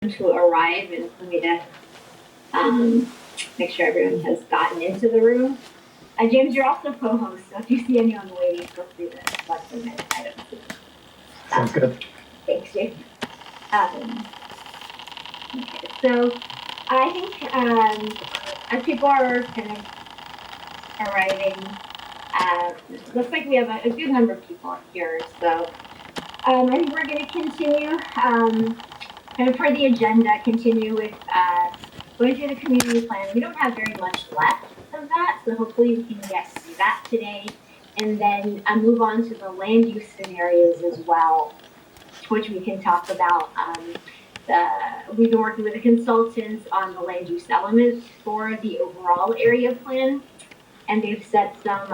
to arrive and for me to make sure everyone has gotten into the room. James, you're also co-host, so if you see anyone waiting, feel free to let them in. I don't see them. Sounds good. Thanks, James. Okay, so I think as people are kind of arriving, looks like we have a good number of people here. So I think we're going to continue kind of for the agenda, continue with going through the community plan. We don't have very much left of that, so hopefully we can get through that today. And then move on to the land use scenarios as well, which we can talk about. We've been working with the consultants on the land use elements for the overall area plan. And they've set some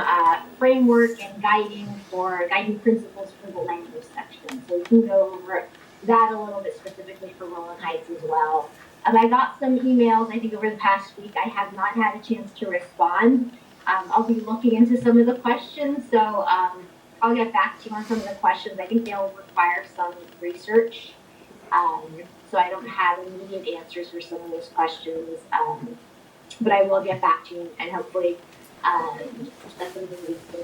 framework and guiding principles for the land use section. So we can go over that a little bit specifically for Rowland Heights as well. I got some emails, I think over the past week. I have not had a chance to respond. I'll be looking into some of the questions. So I'll get back to you on some of the questions. I think they'll require some research. So I don't have immediate answers for some of those questions. But I will get back to you and hopefully that's something we can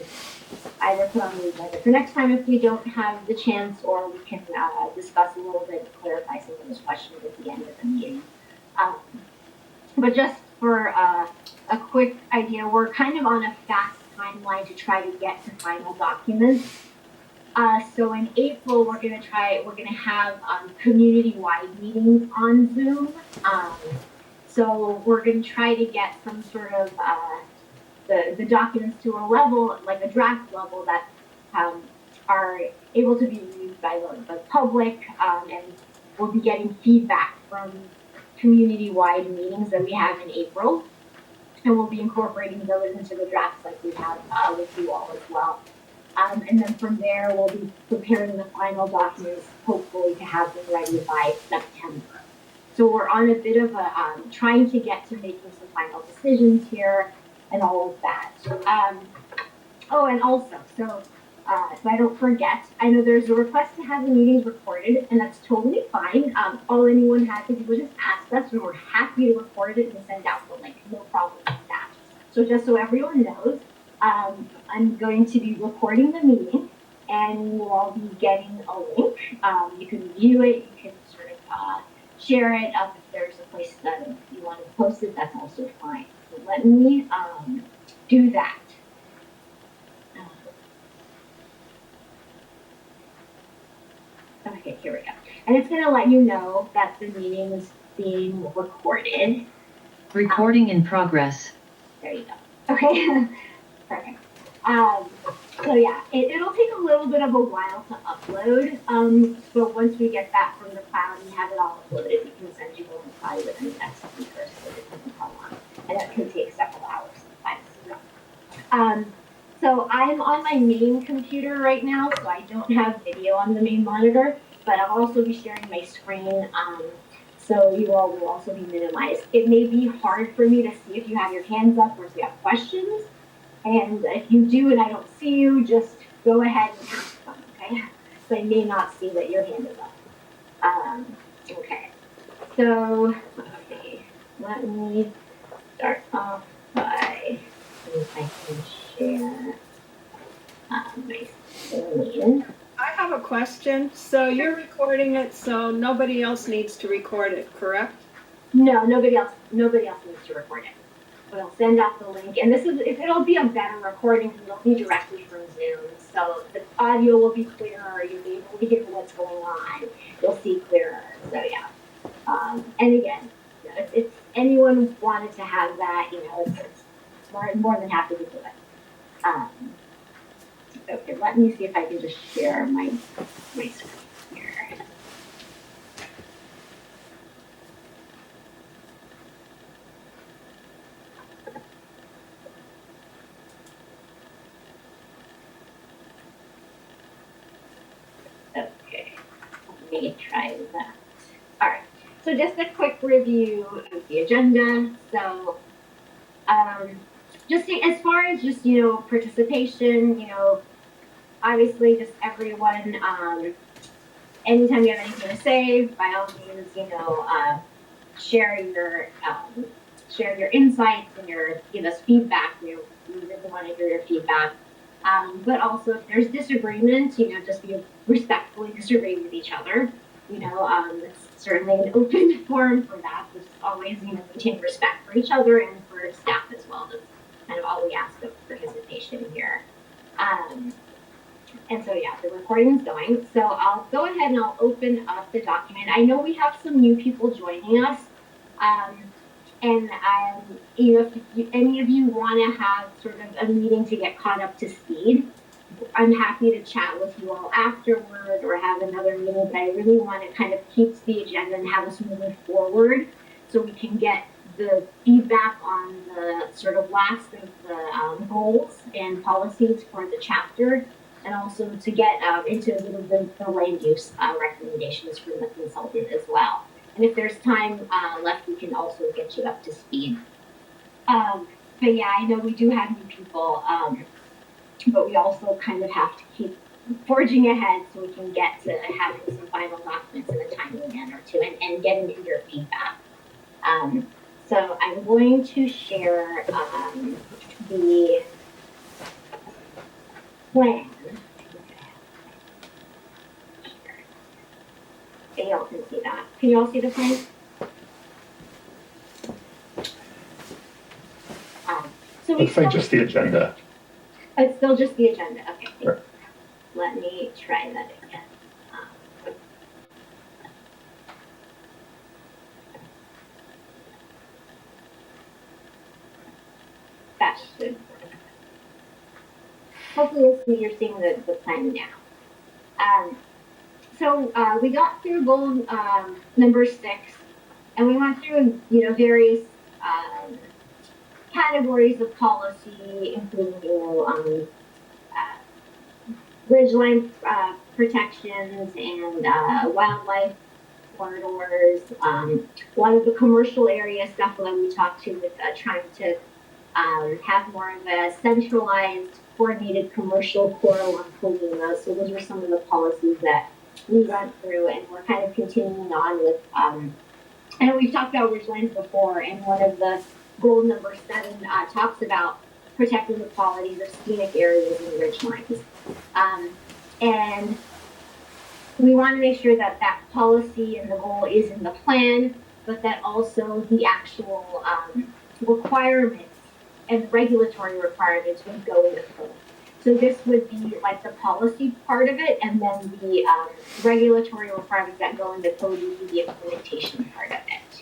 either put on the agenda for next time if we don't have the chance, or we can discuss a little bit and clarify some of those questions at the end of the meeting. But just for a quick idea, we're kind of on a fast timeline to try to get to final documents. So in April, we're going to have community-wide meetings on Zoom. So we're going to try to get some sort of the documents to a level, like a draft level, that are able to be reviewed by the public, and we'll be getting feedback from community-wide meetings that we have in April, and we'll be incorporating those into the drafts like we have with you all as well. And then from there, we'll be preparing the final documents, hopefully to have them ready by September. So we're on a bit of a trying to get to making some final decisions here and all of that. Oh, and also, so I don't forget, I know there's a request to have the meetings recorded, and that's totally fine. All anyone had to do was just ask us, and we're happy to record it and send out the link. No problem with that. So just so everyone knows, I'm going to be recording the meeting, and we'll all be getting a link. You can view it, you can sort of share it. If there's a place that you want to post it, that's also fine. So let me do that. Okay, here we go. And it's going to let you know that the meeting is being recorded. Recording in progress. There you go. Okay, perfect. So yeah, it'll take a little bit of a while to upload. But once we get that from the cloud and have it all uploaded, we can send you the link probably within the next week or so. It doesn't come on, and that can take several hours sometimes. So I'm on my main computer right now, so I don't have video on the main monitor, but I'll also be sharing my screen, so you all will also be minimized. It may be hard for me to see if you have your hands up or if you have questions, and if you do and I don't see you, just go ahead and ask them, okay? So I may not see that your hand is up. Okay, so let's see. Let me start off by, if I can share my screen. I have a question. So you're recording it, so nobody else needs to record it, correct? No, nobody else needs to record it. We'll send out the link, and it'll be a better recording because it'll be directly from Zoom. So the audio will be clearer. You'll be able to hear what's going on. You'll see clearer. So yeah. And again, it's anyone wanted to have that, it's more than happy to do it. Okay, let me see if I can just share my screen here. Okay, let me try that. All right, so just a quick review of the agenda. So, just as far as just, participation, obviously just everyone anytime you have anything to say, by all means, share your insights and give us feedback. We really want to hear your feedback. But also, if there's disagreements, just be respectfully disagree with each other. It's certainly an open forum for that. Just always, maintain respect for each other and for staff as well. That's kind of all we ask of participation here. And so, yeah, the recording is going. So I'll go ahead and I'll open up the document. I know we have some new people joining us. If any of you want to have sort of a meeting to get caught up to speed, I'm happy to chat with you all afterward or have another meeting, but I really want to kind of keep the agenda and have us moving forward so we can get the feedback on the sort of last of the goals and policies for the chapter, and also to get into a little bit of the land use recommendations from the consultant as well. And if there's time left, we can also get you up to speed. But yeah, I know we do have new people, but we also kind of have to keep forging ahead so we can get to having some final documents in a timely manner too, and getting into your feedback. So I'm going to share the plan. Okay, y'all can see that. Can you all see the plan? So Looks like just the agenda. It's still just the agenda. Okay. Sure. Let me try that again. That should work. Hopefully you're seeing the plan now. So we got through goal number 6, and we went through various categories of policy, including ridgeline protections and wildlife corridors. A lot of the commercial area stuff that we talked to with trying to have more of a centralized, coordinated commercial core along Colima. So those were some of the policies that we went through, and we're kind of continuing on with. I know we've talked about ridgelines before, and one of the goal number 7 talks about protecting the qualities of scenic areas and ridgelines. And we want to make sure that that policy and the goal is in the plan, but that also the actual requirements and regulatory requirements would go in the code. So this would be like the policy part of it, and then the regulatory requirements that go in the code would be the implementation part of it.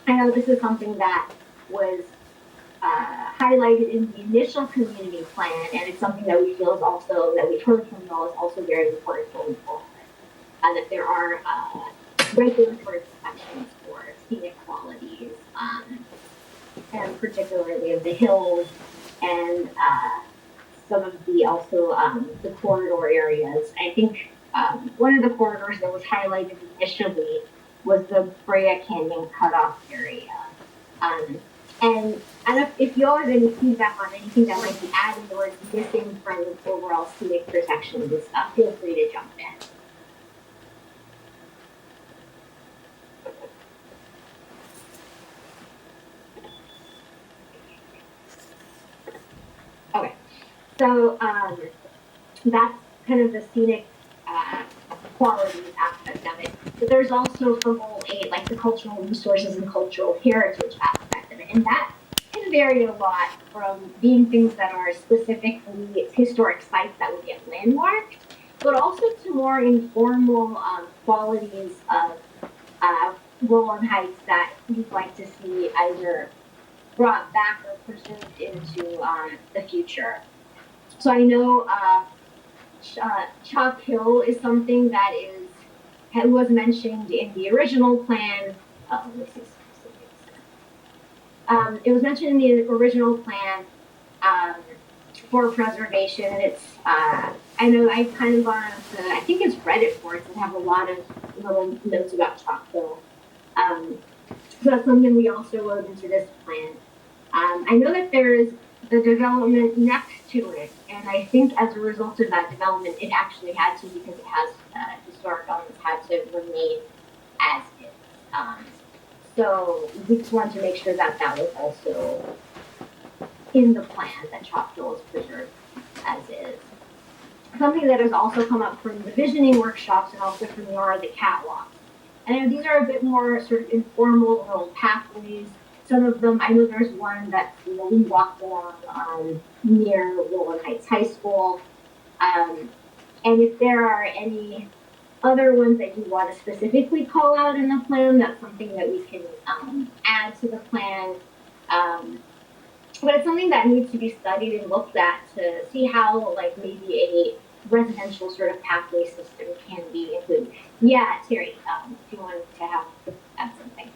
I know this is something that was highlighted in the initial community plan, and it's something that we feel is also, that we've heard from y'all, is also very important going forward. That there are regulatory protections for scenic qualities, and particularly of the hills, and some of the also the corridor areas. I think one of the corridors that was highlighted initially was the Brea Canyon cutoff area. And I don't know if you all have any feedback on anything that might be added or is missing from the overall scenic protection, just feel free to jump in. Okay, so that's kind of the scenic qualities aspect of it. But there's also for goal 8, like the cultural resources and cultural heritage aspect of it. And that can vary a lot from being things that are specifically historic sites that would get landmarked, but also to more informal qualities of Rowland Heights that we'd like to see either brought back or preserved into the future. So I know Chalk Hill is something that was mentioned in the original plan. It was mentioned in the original plan for preservation, and it's I know I've kind of gone to, I think it's Reddit boards that have a lot of little notes about Chalk Hill. So that's something we also wrote into this plan. I know that there's the development next to it. And I think as a result of that development, it actually had to, because it has historic elements, had to remain as is. So we just wanted to make sure that that was also in the plan, that Chalk Hill is preserved as is. Something that has also come up from the visioning workshops and also from the catwalks. And these are a bit more sort of informal little pathways. Some of them, I know there's one that we walked along near Rowland Heights High School. And if there are any other ones that you want to specifically call out in the plan, that's something that we can add to the plan. But it's something that needs to be studied and looked at to see how, like, maybe a residential sort of pathway system can be included. Yeah, Teri, if you wanted to add something.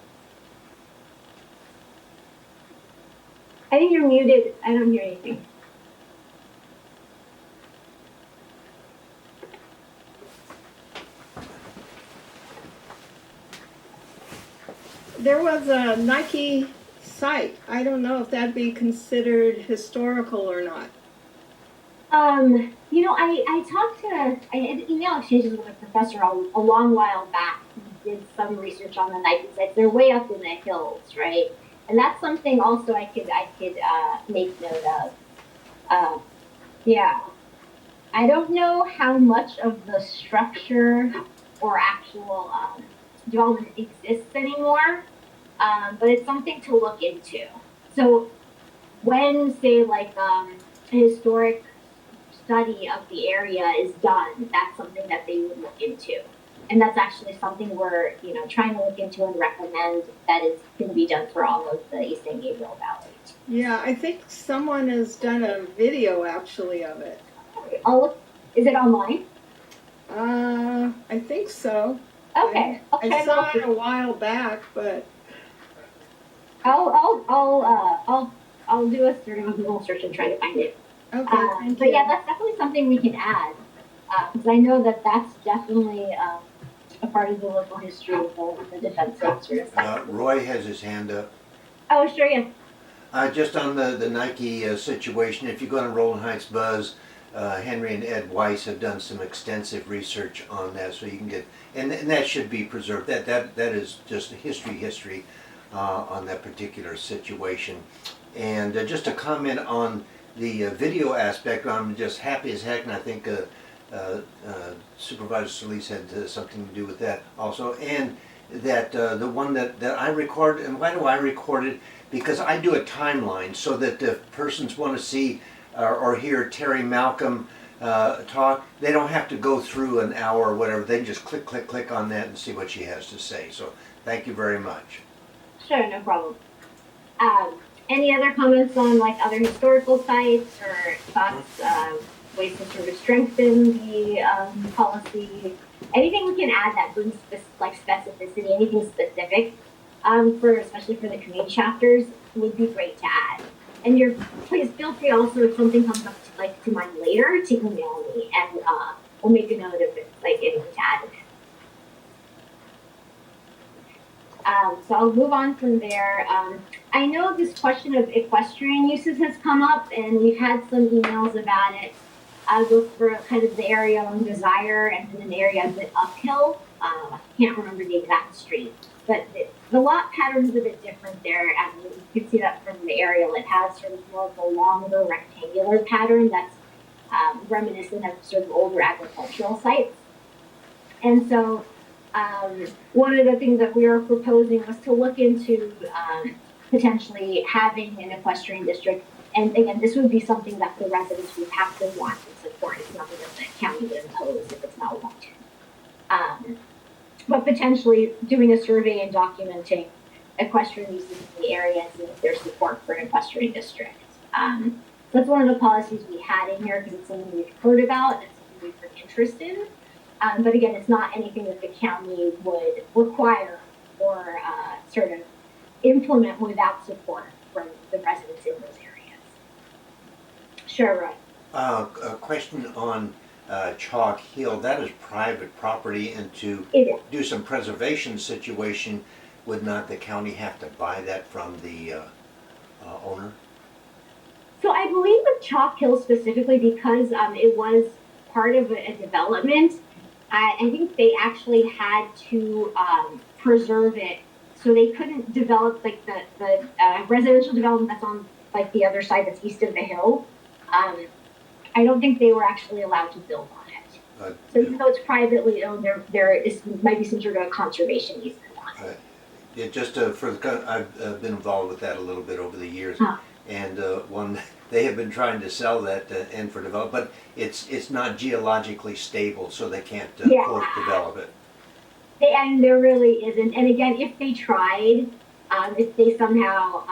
I think you're muted. I don't hear anything. There was a Nike site. I don't know if that'd be considered historical or not. You know, I had email exchanges with a professor a long while back who did some research on the Nike sites. They're way up in the hills, right? And that's something also I could make note of. Yeah. I don't know how much of the structure or actual development exists anymore, but it's something to look into. So when, say, like a historic study of the area is done, that's something that they would look into. And that's actually something we're, trying to look into and recommend that is going to be done for all of the East San Gabriel Valley. Yeah, I think someone has done a video actually of it. I'll look. Is it online? I think so. Okay. I saw it a while back, but I'll do a sort of a Google search and try to find it. okay. But yeah, that's definitely something we can add, because I know that that's definitely a part of the local history of the defensive sort of stuff. Roy has his hand up. Oh, sure, yeah. Just on the Nike situation, if you go to Rowland Heights Buzz, Henry and Ed Weiss have done some extensive research on that, so you can get, and that should be preserved. That is just history on that particular situation. And just to comment on the video aspect, I'm just happy as heck, and I think Supervisor Solis had something to do with that also. And that the one that I record, and why do I record it? Because I do a timeline so that if persons want to see or hear Teri Malcolm talk, they don't have to go through an hour or whatever. They can just click on that and see what she has to say. So thank you very much. Sure, no problem. Any other comments on like other historical sites or thoughts, ways to sort of strengthen the policy? Anything we can add that brings specificity, anything specific especially for the community chapters would be great to add. And please feel free also, if something comes up to mind later, to email me and we'll make a note of it, anything to add. So I'll move on from there. I know this question of equestrian uses has come up, and we've had some emails about it. Both for kind of the area along Desire and then an area a bit uphill. I can't remember the exact street, but the lot pattern is a bit different there, and you can see that from the aerial. It has sort of more of a longer rectangular pattern that's reminiscent of sort of older agricultural sites. And so one of the things that we were proposing was to look into potentially having an equestrian district. And again, this would be something that the residents would have to want and support. It's nothing that the county would impose if it's not wanted. But potentially doing a survey and documenting equestrian uses in the area and seeing if there's support for an equestrian district. That's one of the policies we had in here because it's something we've heard about, it's something we've been interested in. But again, it's not anything that the county would require or sort of implement without support from the residents in those areas. Sure, right. A question on Chalk Hill. That is private property, and to do some preservation situation, would not the county have to buy that from the owner? So I believe with Chalk Hill specifically, because it was part of a development, I think they actually had to preserve it, so they couldn't develop like the residential development that's on like the other side that's east of the hill. I don't think they were actually allowed to build on it. So even though it's privately owned, there might be some sort of a conservation easement on it. Yeah, just I've been involved with that a little bit over the years, and one they have been trying to sell that and for develop, but it's not geologically stable, so they can't quote develop it. And there really isn't. And again, if they tried, if they somehow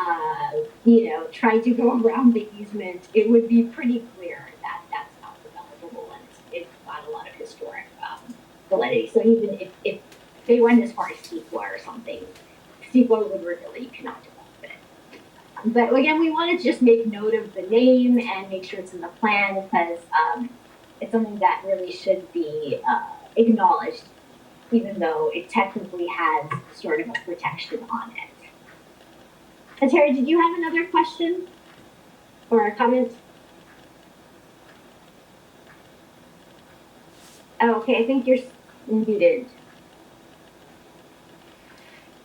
tried to go around the easement, it would be pretty clear that that's not developable, and it's got a lot of historic validity. So even if they went as far as Steepwa or something, Steepwa would really, you cannot develop it. But again, we want to just make note of the name and make sure it's in the plan, because it's something that really should be acknowledged, even though it technically has sort of a protection on it. And Teri, did you have another question or a comment? Oh, okay, I think you're muted.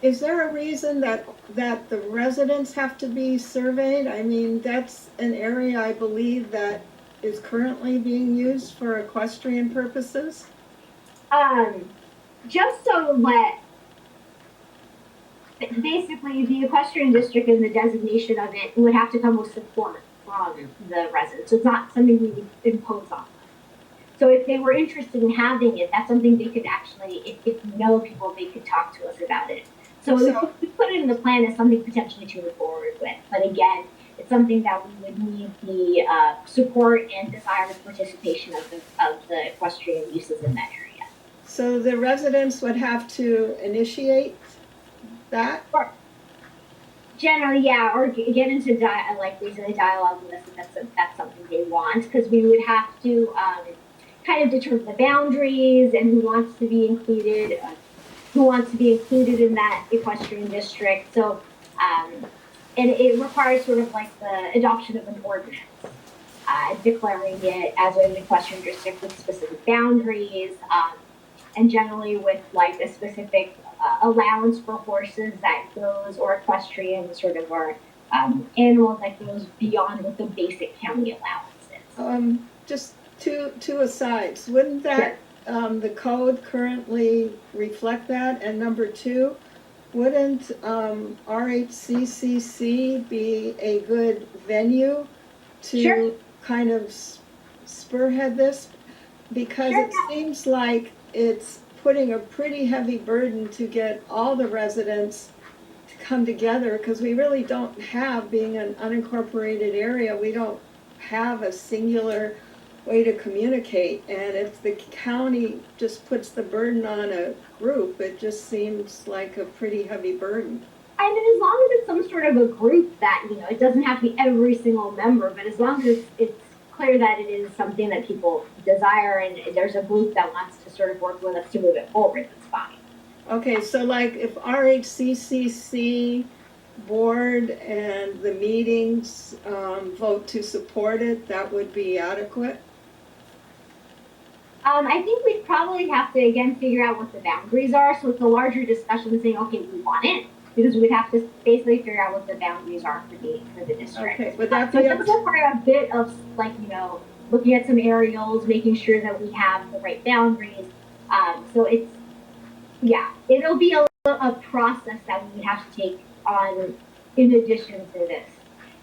Is there a reason that the residents have to be surveyed? I mean, that's an area I believe that is currently being used for equestrian purposes. Just so that basically the Equestrian District and the designation of it would have to come with support from the residents. So it's not something we would impose on them. So if they were interested in having it, that's something they could actually, if you know people, they could talk to us about it. So we put it in the plan as something potentially to move forward with. But again, it's something that we would need the support and desired participation of the equestrian uses in that area. So the residents would have to initiate that? Or generally, yeah, or get into basically dialogue with us if that's something they want, because we would have to kind of determine the boundaries and who wants to be included in that equestrian district. So, and it requires sort of like the adoption of an ordinance, declaring it as an equestrian district with specific boundaries, and generally with like a specific allowance for horses that goes, or equestrian sort of, or animals that goes beyond what the basic county allowance is. Just two asides. Wouldn't that the code currently reflect that? And number two, wouldn't RHCCC be a good venue to kind of spearhead this? Because it seems like it's putting a pretty heavy burden to get all the residents to come together, because we really don't have, being an unincorporated area, we don't have a singular way to communicate. And if the county just puts the burden on a group, it just seems like a pretty heavy burden. I mean, as long as it's some sort of a group that, it doesn't have to be every single member, but as long as it's clear that it is something that people desire and there's a group that wants to sort of work with us to move it forward, that's fine. Okay, so like if RHCCC board and the meetings vote to support it, that would be adequate? I think we'd probably have to, again, figure out what the boundaries are. So it's a larger discussion saying, okay, we want it, because we'd have to basically figure out what the boundaries are for the district. Okay, but that so it does require a bit of, like, looking at some aerials, making sure that we have the right boundaries. So it'll be a process that we would have to take on in addition to this.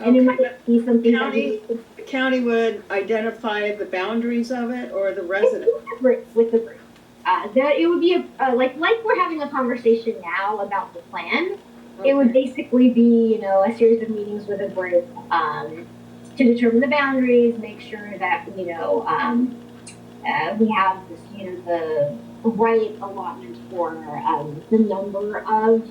And it might be something the county would identify the boundaries of it, or the resident? With the group. That it would be like we're having a conversation now about the plan. Okay. It would basically be, a series of meetings with a group to determine the boundaries, make sure that, we have this, the right allotment for the number of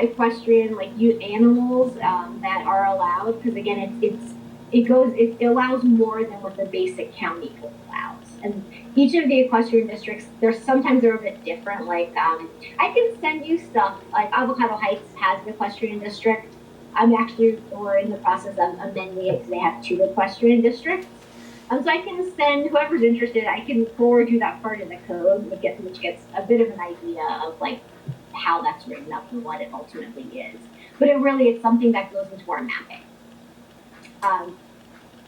equestrian animals that are allowed, because again it allows more than what the basic county code allows. And each of the equestrian districts, sometimes they're a bit different. Like I can send you stuff, like Avocado Heights has an equestrian district, we're in the process of amending it because they have 2 equestrian districts. So I can send whoever's interested. I can forward you that part of the code, which gets a bit of an idea of like how that's written up and what it ultimately is. But it's something that goes into our mapping.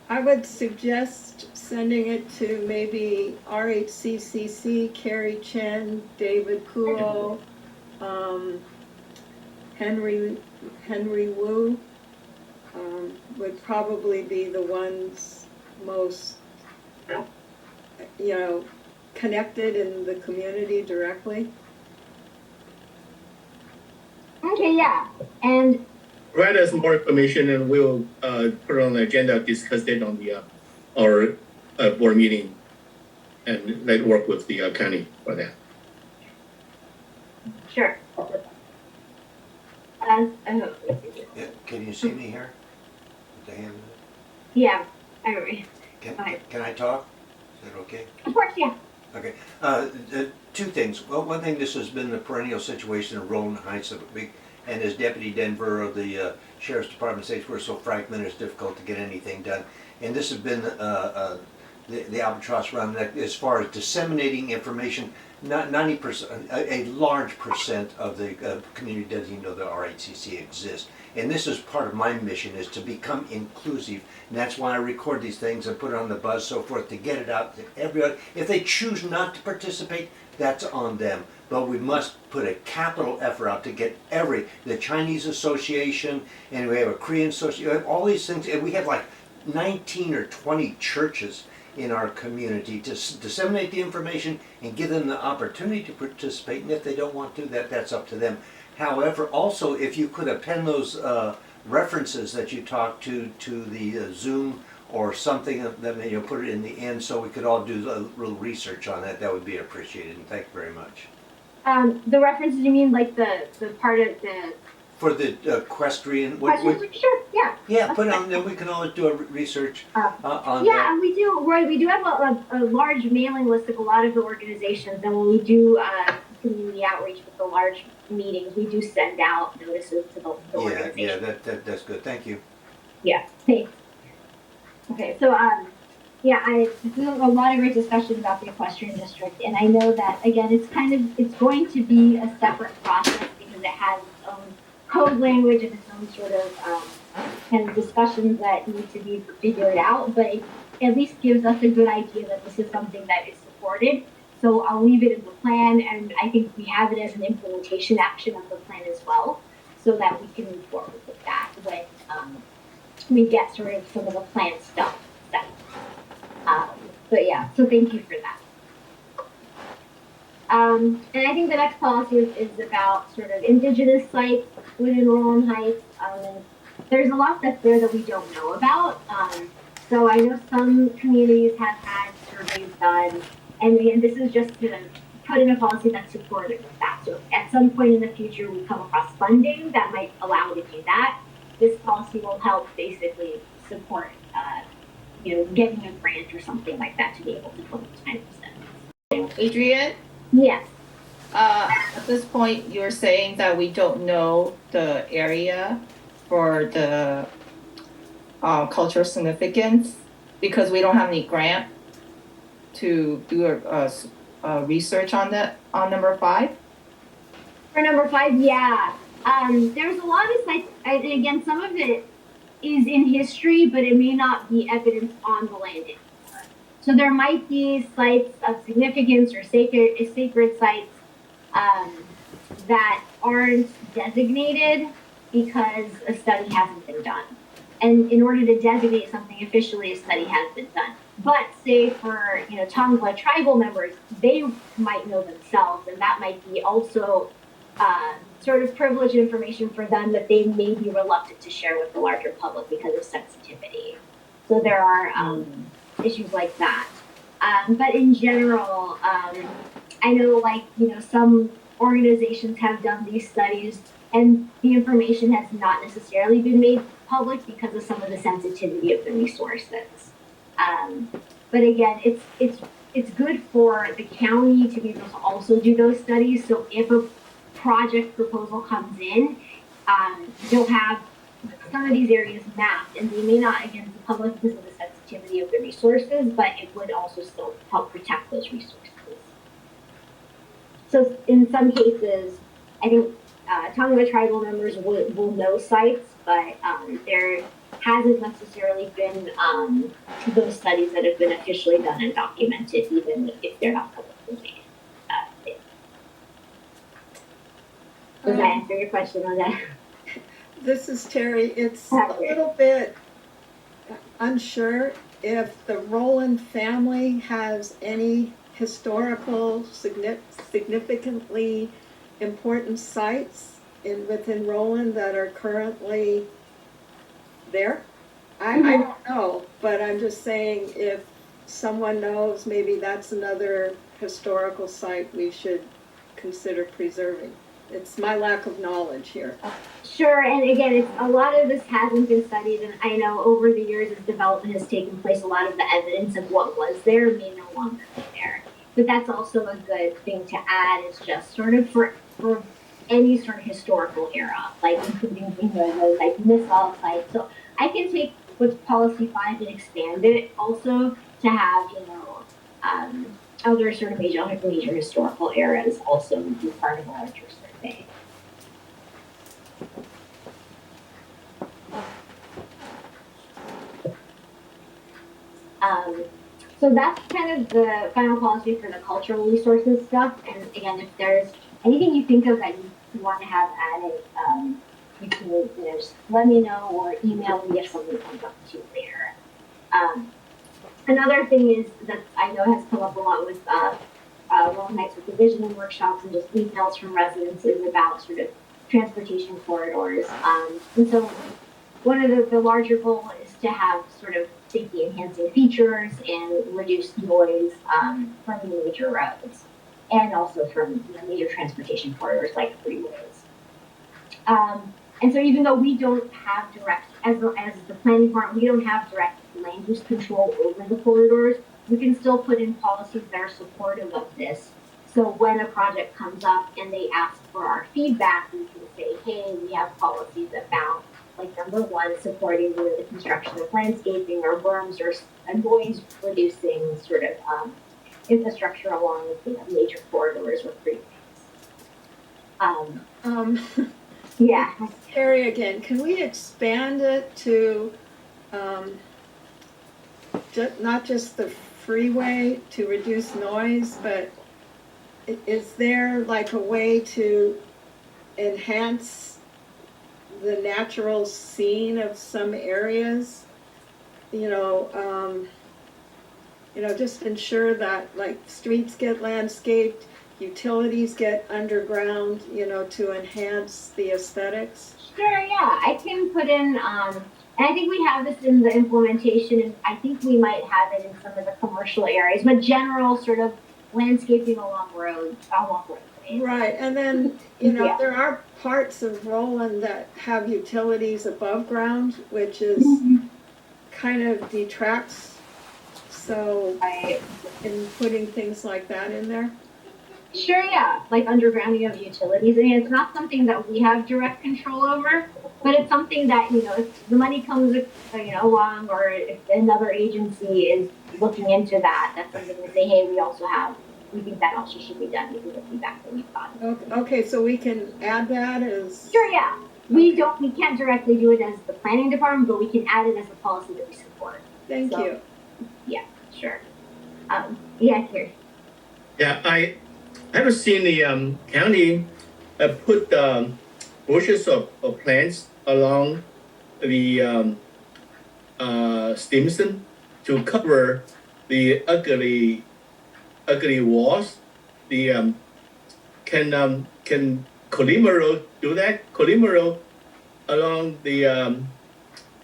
I would suggest sending it to maybe RHCCC, Cary Chen, David Kuo, Henry Wu, would probably be the ones most, connected in the community directly. Okay, yeah, and Write us more information and we'll put it on the agenda, discuss it on the our board meeting, and let work with the county for that. sure. Yeah, can you see me here? With the hand? Yeah, anyway, Can I talk? Is that okay? of course, yeah. Okay. 2 things. Well, one thing, this has been the perennial situation in Rowland Heights of a big, and as Deputy Denver of the Sheriff's Department says, we're so fragmented, it's difficult to get anything done. And this has been the albatross around the neck as far as disseminating information. Not 90%, a large percent of the community doesn't even know that RHCC exists. And this is part of my mission, is to become inclusive. And that's why I record these things and put it on the buzz, so forth, to get it out to everybody. If they choose not to participate, that's on them. But we must put a capital effort out to get the Chinese Association, and we have a Korean Association, all these things, and we have like 19 or 20 churches in our community to disseminate the information and give them the opportunity to participate. And if they don't want to, that's up to them. However, also, if you could append those references that you talked to the Zoom or something, that put it in the end, so we could all do a little research on that would be appreciated. And thank you very much. The references, you mean like the part of the For the equestrian, sure, yeah. yeah, put on. Then we can always do a research on Yeah, that. and we do, Roy, we do have a large mailing list of a lot of the organizations, and when we do community outreach with the large meetings, we do send out notices to the organization. Yeah, that's good. Thank you. Yeah, thanks. Okay, so there's a lot of great discussion about the equestrian district, and I know that again, it's going to be a separate process because it has its own code language and its own sort of kind of discussions that need to be figured out, but it at least gives us a good idea that this is something that is supported. So I'll leave it in the plan, and I think we have it as an implementation action of the plan as well, so that we can move forward with that when we get sort of some of the plan stuff set. But yeah, so thank you for that. And I think the next policy is about sort of indigenous sites within Rowland Heights. And there's a lot that's there that we don't know about. So I know some communities have had surveys done, and again, this is just to put in a policy that's supportive of that. So if at some point in the future we come across funding that might allow to do that, this policy will help basically support, getting a grant or something like that to be able to put those kinds of steps. Adrienne, Yes. at this point, you're saying that we don't know the area for the cultural significance because we don't have any grant to do a research on that, on number 5? For number 5, yeah. There's a lot of sites, and again, some of it is in history, but it may not be evidence on the land anymore. So there might be sites of significance or sacred sites that aren't designated because a study hasn't been done. And in order to designate something officially, a study has been done. But say for Tongva tribal members, they might know themselves, and that might be also sort of privileged information for them that they may be reluctant to share with the larger public because of sensitivity. So there are issues like that. But in general, I know some organizations have done these studies and the information has not necessarily been made public because of some of the sensitivity of the resources. But again, it's good for the county to be able to also do those studies. So if a project proposal comes in, they'll have some of these areas mapped, and they may not, again, the public because of the sensitivity of the resources, but it would also still help protect those resources. So in some cases, I think Tonga tribal members will know sites, but there hasn't necessarily been those studies that have been officially done and documented, even if they're not publicly made. Does that answer your question on that? This is Teri. It's a little bit unsure if the Rowland family has any historical significantly important sites within Rowland that are currently there. I don't know, but I'm just saying if someone knows, maybe that's another historical site we should consider preserving. It's my lack of knowledge here. Sure, and again, a lot of this hasn't been studied, and I know over the years as development has taken place, a lot of the evidence of what was there may no longer be there. But that's also a good thing to add, is just sort of for any sort of historical era, like including like missile sites. So I can take what's policy 5 and expand it also to have, other sort of major historical eras also be part of a larger survey. So that's kind of the final policy for the cultural resources stuff. And again, if there's anything you think of that you want to have added, you can just let me know or email me if something comes up to you later. Another thing is that I know has come up a lot with Rowland Heights with division and workshops and just emails from residents is about sort of transportation corridors. And so one of the larger goals is to have sort of safety enhancing features and reduce noise from the major roads and also from major transportation corridors like freeways. And so even though we don't have direct, as the planning department, we don't have direct land use control over the corridors, we can still put in policies that are supportive of this. So when a project comes up and they ask for our feedback, we can say, hey, we have policies about, like, number 1, supporting the construction of landscaping or berms or a noise reducing sort of infrastructure along major corridors or freeways. Yeah. Teri, again, can we expand it to not just the freeway to reduce noise, but is there like a way to enhance the natural scene of some areas? Just ensure that like streets get landscaped, utilities get underground, to enhance the aesthetics? Sure, yeah. I can put in, and I think we have this in the implementation, and I think we might have it in some of the commercial areas, but general sort of landscaping along roads. Right, and then, there are parts of Rowland that have utilities above ground, which is kind of detracts. So, in putting things like that in there? Sure, yeah, like undergrounding of utilities. I mean, it's not something that we have direct control over, but it's something that, if the money comes, along, or if another agency is looking into that, that's something to say, hey, we think that also should be done because of feedback that we've gotten. Okay, so we can add that as... Sure, yeah. We can't directly do it as the planning department, but we can add it as a policy that we support. Thank you. Yeah, sure. Here. Yeah, I haven't seen the county put bushes of plants along the Stimson to cover the ugly walls. The can Colimero do that? Colimero along the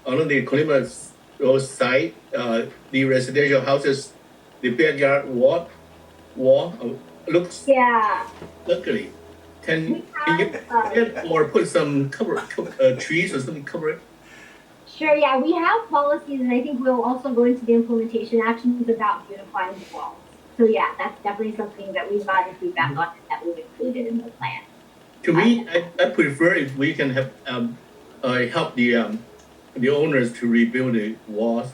Colimero Road side, the residential houses, the backyard wall looks ugly. Can you or put some trees or something cover it? Sure, yeah, we have policies, and I think we'll also go into the implementation actions about beautifying the walls. So yeah, that's definitely something that we've gotten feedback on that we've included in the plan. To me, I prefer if we can have help the owners to rebuild the walls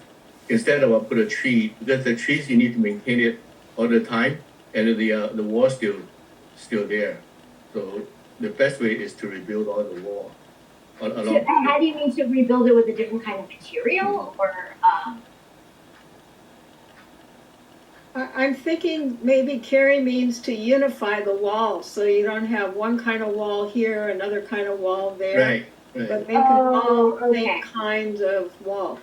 instead of put a tree, because the trees you need to maintain it all the time, and the wall still there. So the best way is to rebuild all the wall. So how do you mean to rebuild it with a different kind of material, or? I'm thinking maybe Cary means to unify the walls, so you don't have one kind of wall here, another kind of wall there. Right. But make them all the okay. same kinds of wall.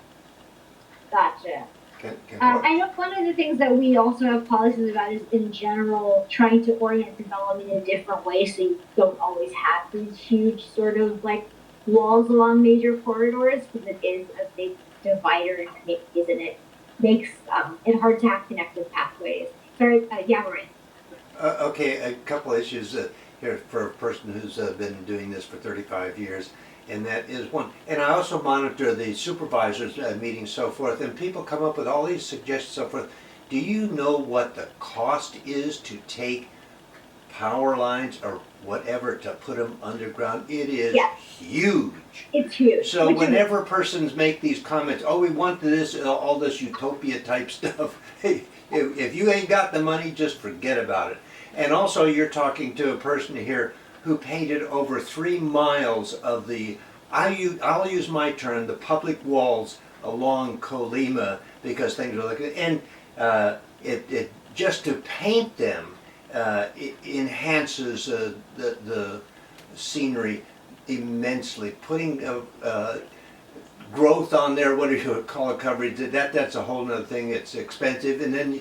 Gotcha. Can I know one of the things that we also have policies about is, in general, trying to orient development in a different way, so you don't always have these huge sort of like walls along major corridors, because it is a big divider, and it makes it hard to have connective pathways. Sorry, yeah, right. Okay, a couple issues here for a person who's been doing this for 35 years, and that is one. And I also monitor the supervisors' meetings, so forth, and people come up with all these suggestions, so forth. Do you know what the cost is to take power lines or whatever to put them underground? It is huge. It's huge. So whenever persons make these comments, oh, we want this, all this utopia type stuff, if you ain't got the money, just forget about it. And also, you're talking to a person here who painted over 3 miles of the, I'll use my term, the public walls along Colima, because things are looking, and it just to paint them, it enhances the scenery immensely. Putting growth on there, what do you call it, coverage, that's a whole nother thing. It's expensive, and then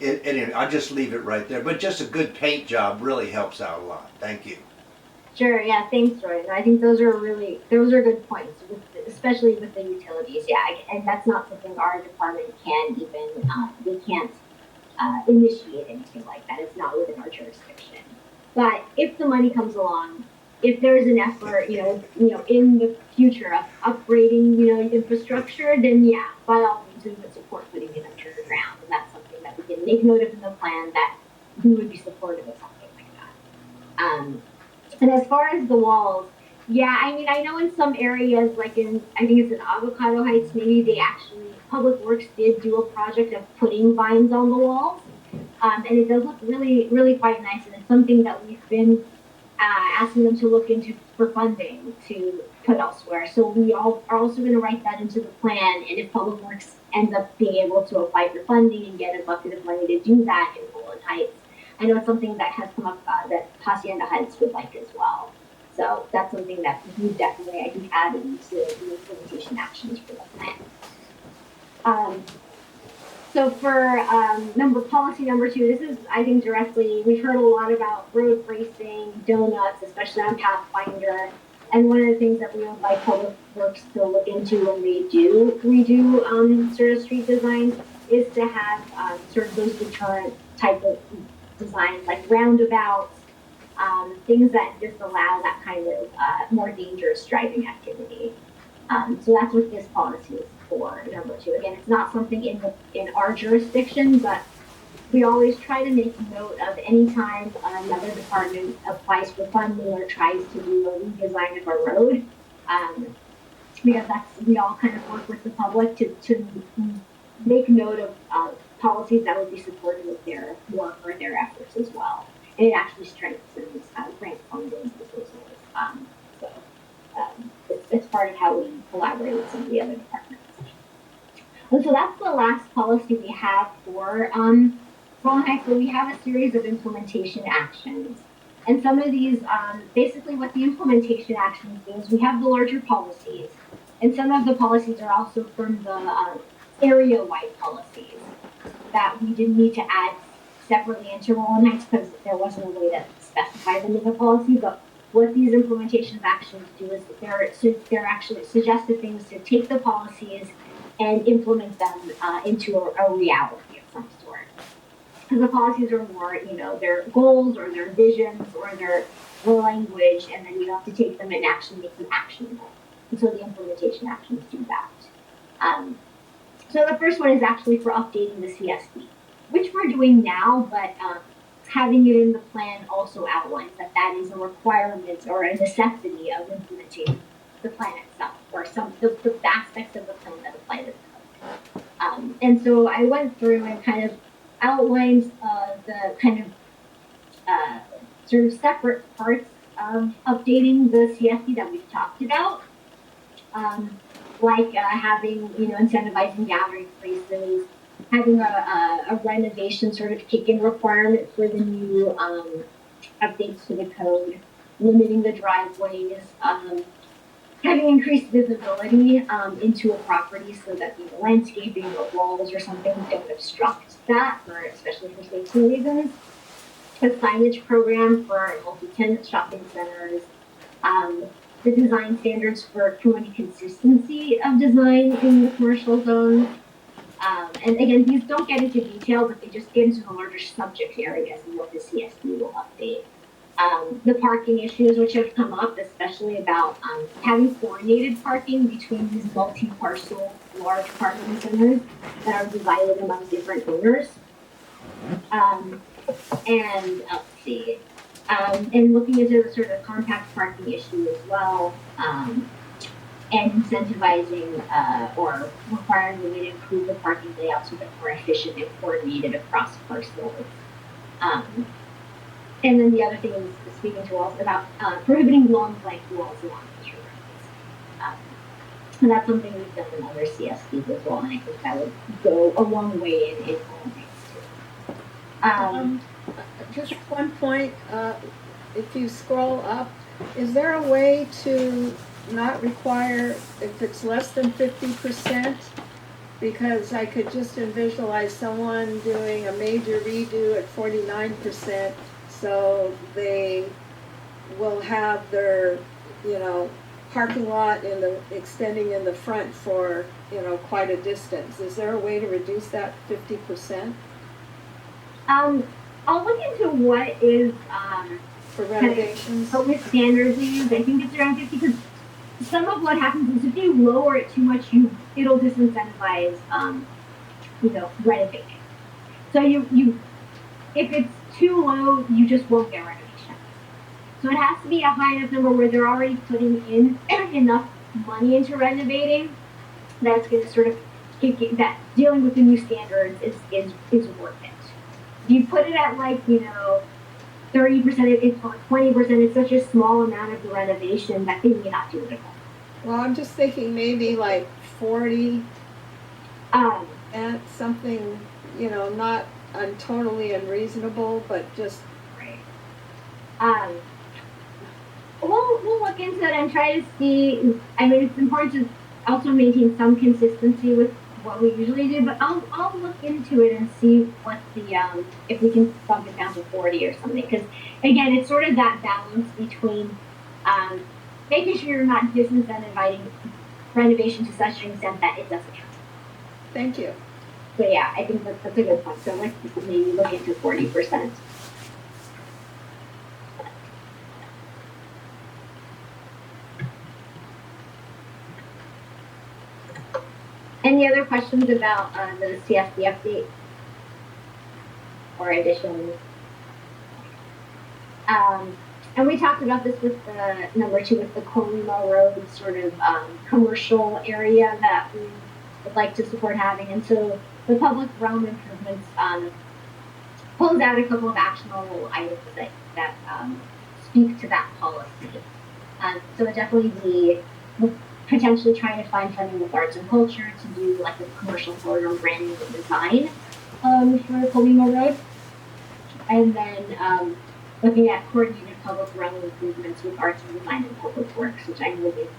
anyway, I'll just leave it right there. But just a good paint job really helps out a lot. Thank you. Sure, yeah, thanks, Roy. I think those are good points, especially with the utilities. Yeah, and that's not something our department can even, we can't initiate anything like that. It's not within our jurisdiction. But if the money comes along, if there's an effort, in the future of upgrading, infrastructure, then yeah, by all means, we would support putting it underground. And that's something that we can make note of in the plan, that we would be supportive of something like that. And as far as the walls, yeah, I mean, I know in some areas, like I think it's in Avocado Heights, maybe Public Works did do a project of putting vines on the walls. And it does look really, really quite nice. And it's something that we've been asking them to look into for funding to put elsewhere. So we are also going to write that into the plan. And if Public Works ends up being able to apply for funding and get a bucket of money to do that in Rowland Heights, I know it's something that has come up that Hacienda Heights would like as well. So that's something that we definitely, I think, add into the implementation actions for the plan. So for policy number 2, this is, I think, directly, we've heard a lot about road racing, donuts, especially on Pathfinder. And one of the things that we would like Public Works to look into when they do redo sort of street designs is to have sort of those deterrent type of designs, like roundabouts, things that just allow that kind of more dangerous driving activity. So that's what this policy is for, number 2. Again, it's not something in our jurisdiction, but we always try to make note of any time another department applies for funding or tries to do a redesign of a road. Because we all kind of work with the public to make note of policies that would be supportive of their work or their efforts as well. And it actually strengthens grant funding proposals. It's part of how we collaborate with some of the other departments. And so that's the last policy we have for Rowland Heights. So we have a series of implementation actions. And some of these, basically what the implementation actions means, we have the larger policies. And some of the policies are also from the area-wide policies that we didn't need to add separately into Rowland Heights because there wasn't a way to specify them in the policy. But what these implementation actions do is they're actually suggested things to take the policies and implement them into a reality of some sort. Because the policies are more, their goals or their visions or their language, and then you have to take them and actually make them actionable. And so the implementation actions do that. So the first one is actually for updating the CSD, which we're doing now, but having it in the plan also outlines that is a requirement or a necessity of implementing the plan itself. And so I went through and kind of outlined the kind of sort of separate parts of updating the CSD that we've talked about, like having, incentivizing gathering places, having a renovation sort of kick-in requirement for the new updates to the code, limiting the driveways, having increased visibility into a property so that the landscaping or walls or something don't obstruct that, especially for safety reasons. A signage program for multi-tenant shopping centers, the design standards for promoting consistency of design in the commercial zones. And again, these don't get into detail, but they just get into the larger subject areas and what the CSD will update. The parking issues which have come up, especially about having coordinated parking between these multi-parcel large parking centers that are divided among different owners. And let's see, and looking into the sort of compact parking issue as well, and incentivizing or requiring them to improve the parking layout so they're more efficient and coordinated across parcels. And then the other thing is speaking to walls about prohibiting long blank walls along major roads. And that's something we've done in other CSDs as well, and I think that would go a long way in all things too. Just one point, if you scroll up, is there a way to not require if it's less than 50%? Because I could just visualize someone doing a major redo at 49%, so they will have their, parking lot extending in the front for, quite a distance. Is there a way to reduce that 50%? I'll look into what is For renovations? But with standards they use, I think it's around 50, because some of what happens is if you lower it too much, it'll disincentivize, renovating. So you if it's too low, you just won't get renovation. So it has to be a high enough number where they're already putting in enough money into renovating that's going to sort of that dealing with the new standards is worth it. If you put it at 30%, it's or 20%, it's such a small amount of the renovation that they may not do it at all. Well, I'm just thinking maybe 40, and something, not totally unreasonable, but just. Right. We'll look into it and try to see. I mean, it's important to also maintain some consistency with what we usually do, but I'll look into it and see what the if we can bump it down to 40 or something. Because again, it's sort of that balance between making sure you're not disincentivizing renovation to such an extent that it doesn't happen. Thank you. So yeah, I think that's a good point. So let's maybe look into 40%. Any other questions about the CSD update or additions? And we talked about this with the number 2 with the Colima Road sort of commercial area that we would like to support having. And so the public realm improvements pulls out a couple of actionable items that speak to that policy. So it definitely be potentially trying to find funding with arts and culture to do a commercial corridor branding and design for Colima Road. And then looking at coordinated public realm improvements with arts and design and public works, which I know they've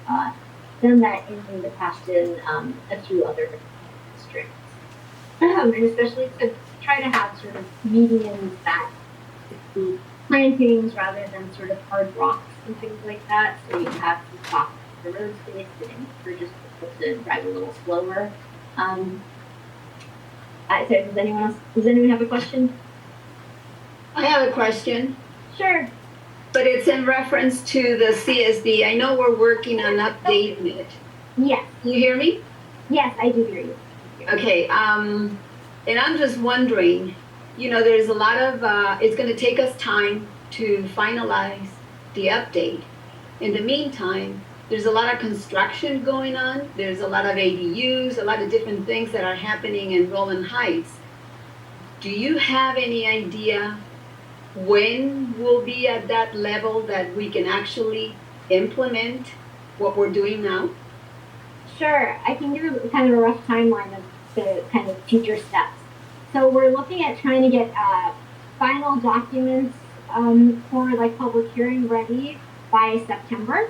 done that in the past in a few other districts. And especially to try to have sort of medians that be plantings rather than sort of hard rocks and things like that. So you have some soft the road space and encourages people to drive a little slower. So does anyone have a question? I have a question. Sure. But it's in reference to the CSD. I know we're working on updating it. Yes. Can you hear me? Yes, I do hear you. Okay. And I'm just wondering, there's a lot of, it's going to take us time to finalize the update. In the meantime, there's a lot of construction going on. There's a lot of ADUs, a lot of different things that are happening in Rowland Heights. Do you have any idea when we'll be at that level that we can actually implement what we're doing now? Sure, I can give you kind of a rough timeline of the kind of future steps. So we're looking at trying to get final documents for like public hearing ready by September.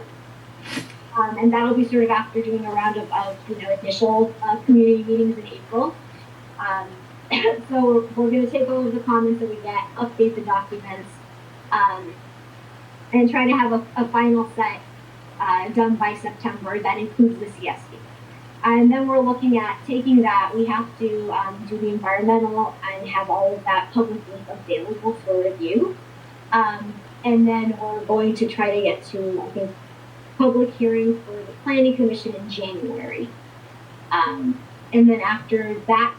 And that'll be sort of after doing a round of initial community meetings in April. So we're going to take all of the comments that we get, update the documents, and try to have a final set done by September that includes the CSD. And then we're looking at taking that. We have to do the environmental and have all of that publicly available for review. And then we're going to try to get to, I think, public hearing for the Planning Commission in January. And then after that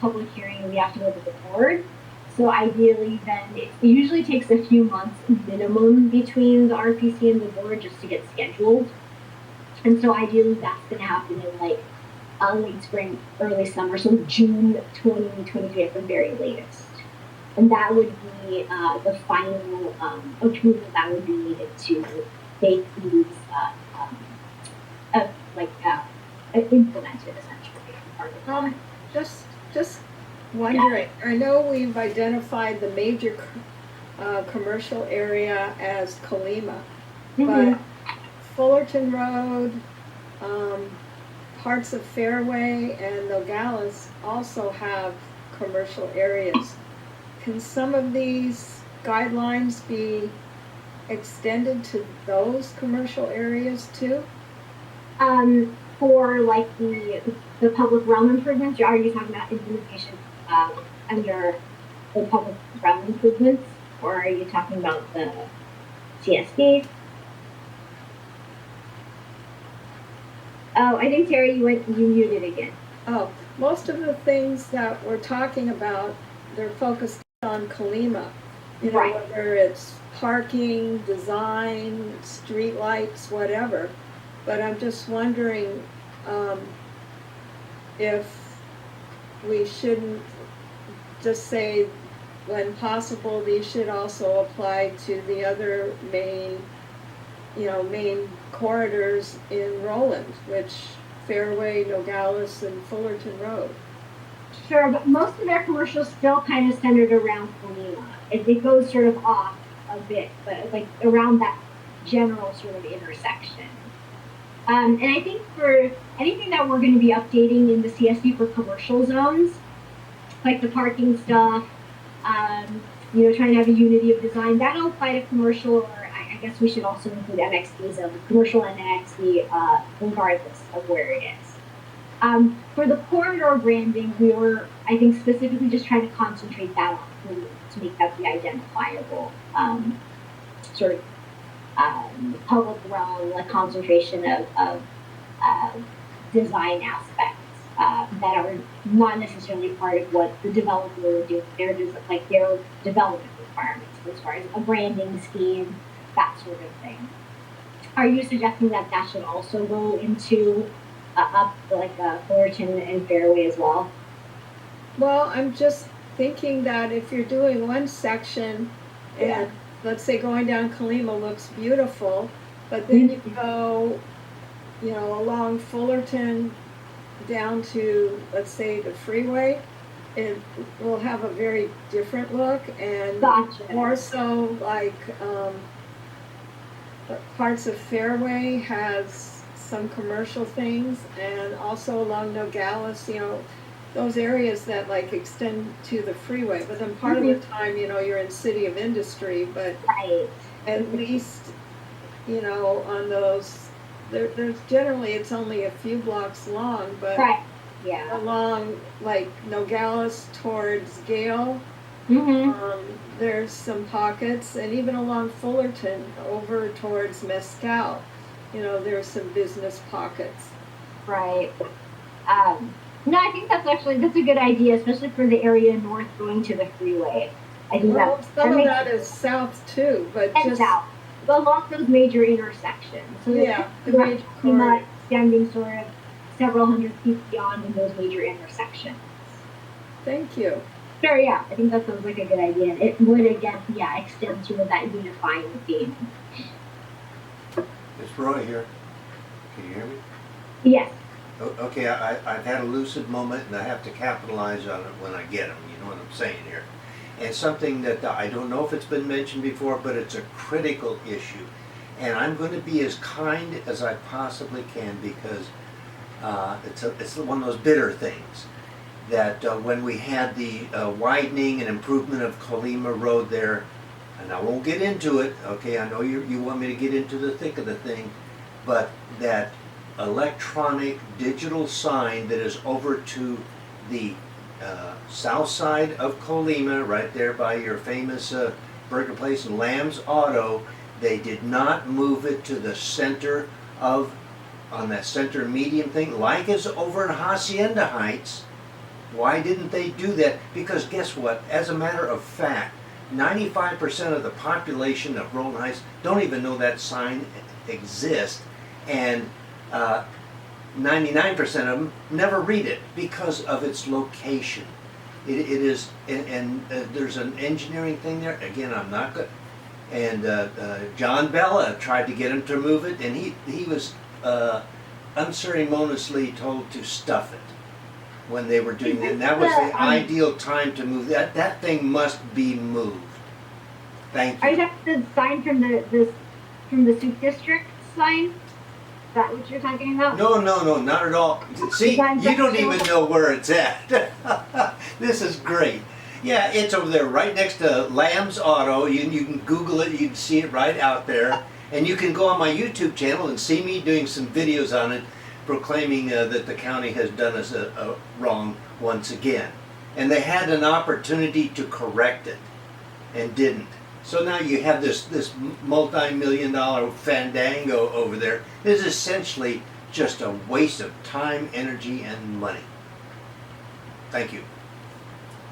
public hearing, we have to go to the board. So ideally, then it usually takes a few months minimum between the RPC and the board just to get scheduled. And so ideally, that's going to happen in like late spring, early summer, so June 2023 at the very latest. And that would be the final approval that would be needed to make these implemented essentially. Just wondering, I know we've identified the major commercial area as Colima, but Fullerton Road, parts of Fairway and Nogales also have commercial areas. Can some of these guidelines be extended to those commercial areas too? For like the public realm improvements, are you talking about implementation under the public realm improvements, or are you talking about the CSD? Oh, I think Teri, you muted again. Oh, most of the things that we're talking about, they're focused on Colima. You know, right. Whether it's parking, design, street lights, whatever. But I'm just wondering if we shouldn't just say, when possible, these should also apply to the other main corridors in Rowland, which Fairway, Nogales, and Fullerton Road. Sure, but most of their commercials still kind of centered around Colima. It goes sort of off a bit, but like around that general sort of intersection. And I think for anything that we're going to be updating in the CSD for commercial zones, like the parking stuff, trying to have a unity of design, that'll apply to commercial, or I guess we should also include MXD zones, commercial and MXD, regardless of where it is. For the corridor branding, we were, I think, specifically just trying to concentrate that on to make that the identifiable sort of public realm, like concentration of design aspects that are not necessarily part of what the developer would do. Their development requirements as far as a branding scheme, that sort of thing. Are you suggesting that that should also go into up like Fullerton and Fairway as well? Well, I'm just thinking that if you're doing one section and let's say going down Colima looks beautiful, but then you go, along Fullerton down to, let's say, the freeway, it will have a very different look, and more so like parts of Fairway has some commercial things, and also along Nogales, those areas that like extend to the freeway. But then part of the time, you're in city of industry, but at least, on those, there's generally, it's only a few blocks long, but along like Nogales towards Gale, there's some pockets, and even along Fullerton over towards Mescal, there's some business pockets. Right. No, I think that's a good idea, especially for the area north going to the freeway. I think some of that is south too, but just south. along those major intersections. So Yeah, the the major not corridors. extending sort of several hundred feet beyond in those major intersections. Thank you. Sure, yeah, I think that sounds like a good idea. It would again, yeah, extend sort of that unifying theme. It's Roy here. Can you hear me? Yes. Okay, I've had a lucid moment and I have to capitalize on it when I get them, you know what I'm saying here. And something that I don't know if it's been mentioned before, but it's a critical issue. And I'm going to be as kind as I possibly can because it's one of those bitter things. That when we had the widening and improvement of Colima Road there, and I won't get into it, okay, I know you want me to get into the thick of the thing, but that electronic digital sign that is over to the south side of Colima, right there by your famous burger place and Lamb's Auto, they did not move it to the center of, on that center median thing, like is over in Hacienda Heights. Why didn't they do that? Because guess what? As a matter of fact, 95% of the population of Rowland Heights don't even know that sign exists, and 99% of them never read it because of its location. It is, and there's an engineering thing there. Again, I'm not good. And John Bella tried to get him to move it, and he was unceremoniously told to stuff it when they were doing that. And that was the ideal time to move that. That thing must be moved. Thank Are you you. talking the sign from the Soup District sign? Is that what you're talking about? No, not at all. See, you don't even know where it's at. This is great. Yeah, it's over there right next to Lamb's Auto. You can Google it, you can see it right out there. And you can go on my YouTube channel and see me doing some videos on it, proclaiming that the county has done us a wrong once again. And they had an opportunity to correct it and didn't. So now you have this multi-million-dollar fandango over there. It is essentially just a waste of time, energy, and money. Thank you.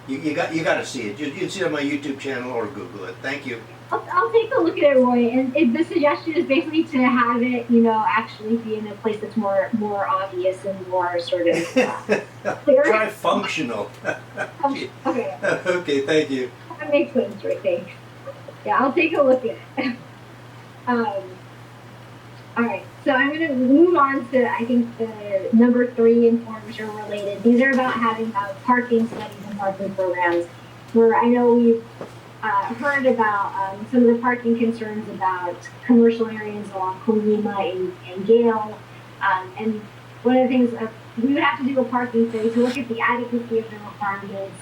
You got to see it. You can see it on my YouTube channel or Google it. Thank you. I'll take a look at it, Roy. And the suggestion is basically to have it, actually be in a place that's more obvious and more sort of clear. Try functional. Okay. Okay, thank you. That makes sense, right? Thanks. Yeah, I'll take a look at it. All right, so I'm going to move on to, I think, the number 3 and 4, which are related. These are about having parking studies and parking programs, where I know we've heard about some of the parking concerns about commercial areas along Colima and Gale. And one of the things, we would have to do a parking study to look at the adequacy of the requirements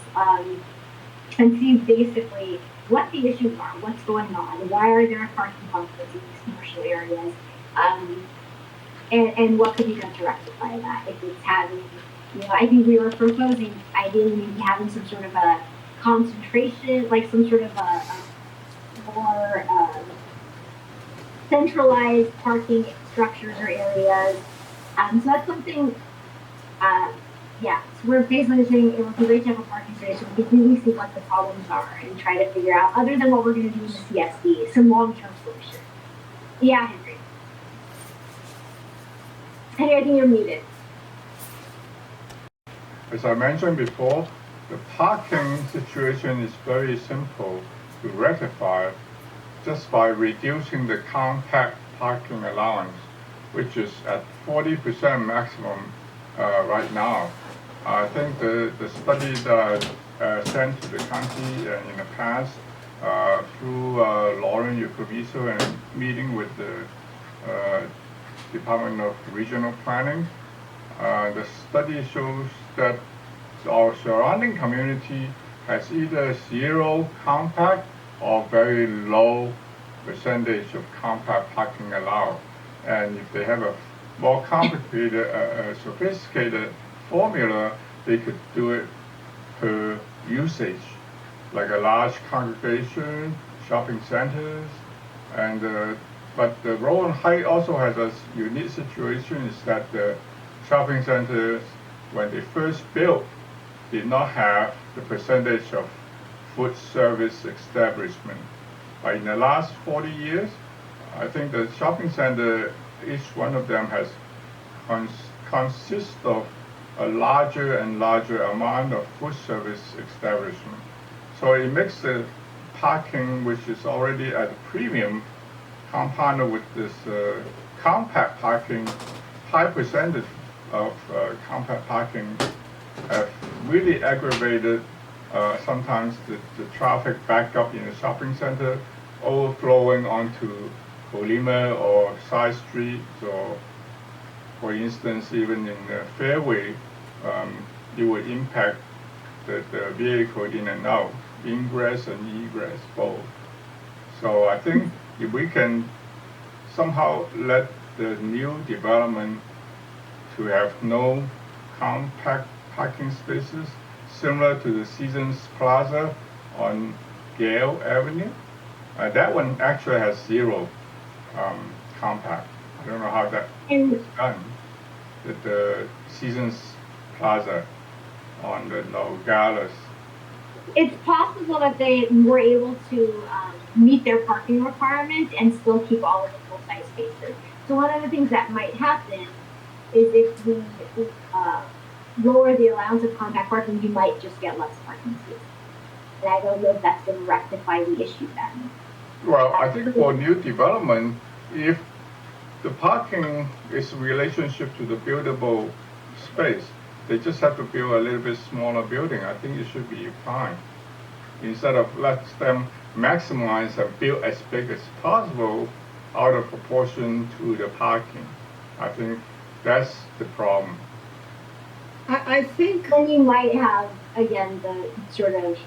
and see basically what the issues are, what's going on, why are there parking conflicts in these commercial areas, and what could be done to rectify that. If it's having, I think we were proposing ideally maybe having some sort of a concentration, like some sort of a more centralized parking structures or areas. So that's something, yeah, so we're basically saying it would be great to have a parking study so we can really see what the problems are and try to figure out, other than what we're going to do in the CSD, some long-term solutions. Yeah, Henry. Henry, I think you're muted. As I mentioned before, the parking situation is very simple to rectify just by reducing the compact parking allowance, which is at 40% maximum right now. I think the study that sent to the county in the past through Lauren Yukoviso and meeting with the Department of Regional Planning, the study shows that our surrounding community has either 0 compact or very low percentage of compact parking allowed. And if they have a more complicated, sophisticated formula, they could do it per usage, like a large congregation, shopping centers, and but the Rowland Heights also has a unique situation is that the shopping centers, when they first built, did not have the percentage of food service establishment. But in the last 40 years, I think the shopping center, each one of them has consists of a larger and larger amount of food service establishment. So it makes the parking, which is already at a premium, compounded with this compact parking, high percentage of compact parking, have really aggravated sometimes the traffic backup in the shopping center, overflowing onto Colima or side streets, or for instance, even in the fairway, it would impact the vehicle in and out, ingress and egress both. So I think if we can somehow let the new development to have no compact parking spaces, similar to the Seasons Plaza on Gale Avenue. That one actually has zero compact. I don't know how that was done. The Seasons Plaza on the Nogales. It's possible that they were able to meet their parking requirements and still keep all of the full-size spaces. So one of the things that might happen is if we lower the allowance of compact parking, you might just get less parking spaces. And I don't know if that's going to rectify the issue then. Well, I think for new development, if the parking is in relationship to the buildable space, they just have to build a little bit smaller building. I think it should be fine. Instead of let them maximize and build as big as possible out of proportion to the parking. I think that's the problem. I think Then you might have, again, the sort of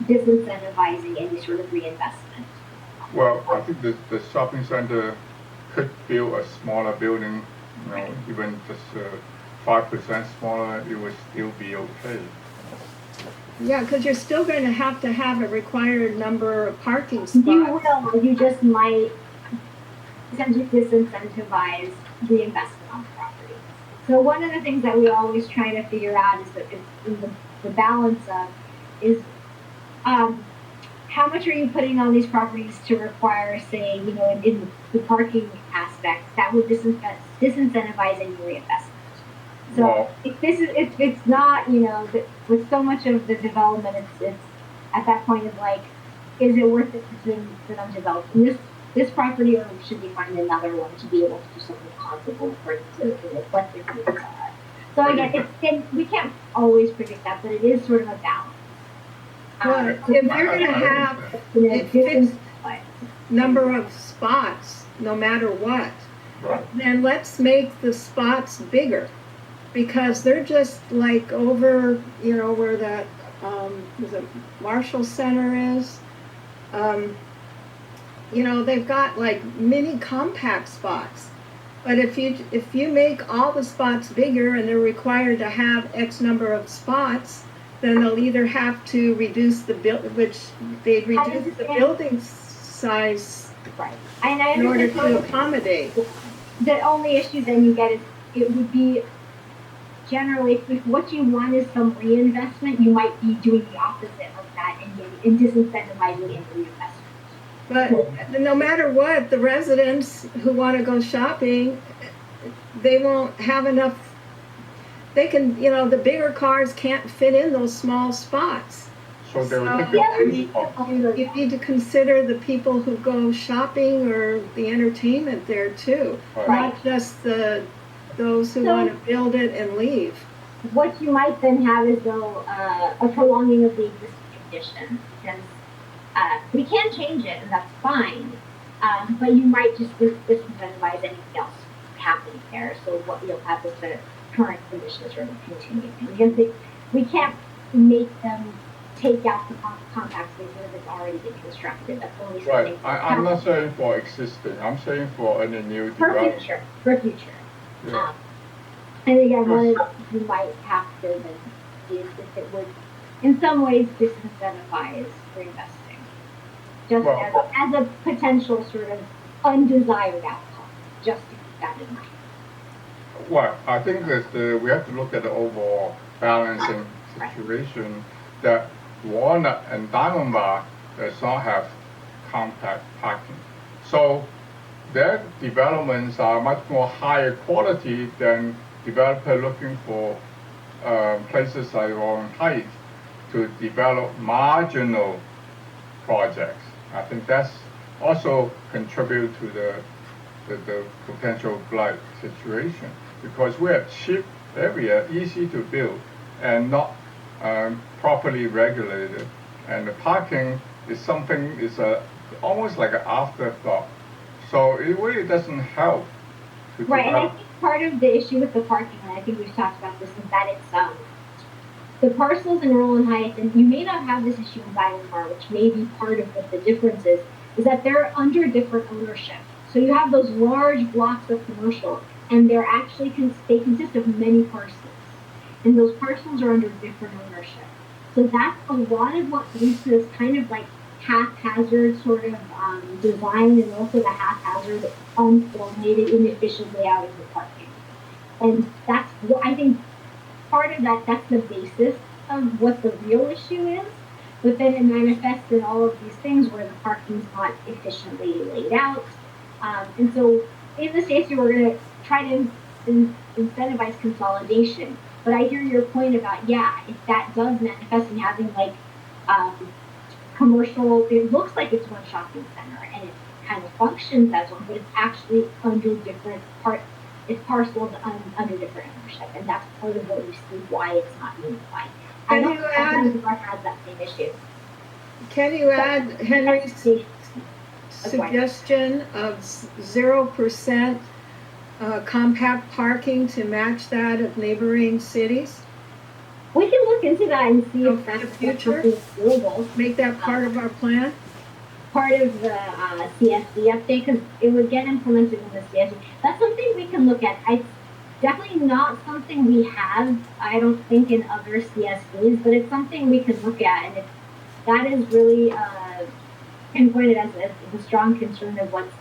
disincentivizing any sort of reinvestment. Well, I think the shopping center could build a smaller building, even just 5% smaller, it would still be okay. yeah, because you're still going to have a required number of parking spots. You will, you just might essentially disincentivize reinvestment on the property. So one of the things that we always try to figure out is that the balance of is how much are you putting on these properties to require, say, in the parking aspect, that would disincentivize any reinvestment. So Well, if it's not, with so much of the development, it's at that point of like, is it worth it for them to develop this property, or should we find another one to be able to do something comparable according to what their needs are? So again, we can't always predict that, but it is sort of a balance. Well, if you're going to have a fixed number of spots, no matter what, then let's make the spots bigger, because they're just like over, where that the Marshall Center is. They've got like mini compact spots. But if you make all the spots bigger and they're required to have X number of spots, then they'll either have to reduce the building size Right. And I in order understand to accommodate. the only issue then you get is it would be generally if what you want is some reinvestment, you might be doing the opposite of that and disincentivizing any reinvestment. But no matter what, the residents who want to go shopping, they won't have enough. They can, the bigger cars can't fit in those small spots. so they will take You need to consider the people who go shopping or the entertainment there too, not just those who want to build it and leave. What you might then have is though a prolonging of the existing condition, because we can change it and that's fine, but you might just disincentivize anything else happening there. So what you'll have is the current conditions sort of continuing. We can't make them take out the compact spaces if it's already been constructed. That's only Right. I'm not saying for existing. I'm saying for any new development. For future. Yeah. And again, one of the you might have to then see is if it would, in some ways, disincentivize reinvesting, just as a potential sort of undesired outcome. Just to keep that in mind. Well, I think that we have to look at the overall balancing situation that Walnut and Diamond Bar does not have compact parking. So their developments are much more higher quality than developer looking for places like Rowland Heights to develop marginal projects. I think that's also contribute to the potential blight situation, because we have cheap area, easy to build, and not properly regulated. And the parking is something, almost like an afterthought. So it really doesn't help. Right, and I think part of the issue with the parking, and I think we've talked about this, is that it's the parcels in Rowland Heights, and you may not have this issue in Diamond Bar, which may be part of what the difference is that they're under different ownership. So you have those large blocks of commercial, and they're actually they consist of many parcels, and those parcels are under different ownership. So that's a lot of what leads to this kind of like haphazard sort of design, and also the haphazard, uncoordinated, inefficient layout of the parking. And that's what I think part of that's the basis of what the real issue is. But then it manifests in all of these things where the parking is not efficiently laid out. And so in the CSD, we're going to try to incentivize consolidation. But I hear your point about, yeah, if that does manifest in having like commercial, it looks like it's one shopping center and it kind of functions as one, but it's actually under different it's parceled under different ownership, and that's part of what we see why it's not unified. I don't know if everyone has that same issue. Can you add Henry's suggestion of 0% compact parking to match that of neighboring cities? We can look into that and see if For the that's future, doable. make that part of our plan. Part of the CSD update, because it would get implemented in the CSD. That's something we can look at. It's definitely not something we have, I don't think, in other CSDs, but it's something we can look at, and that is really pinpointed as a strong concern of what's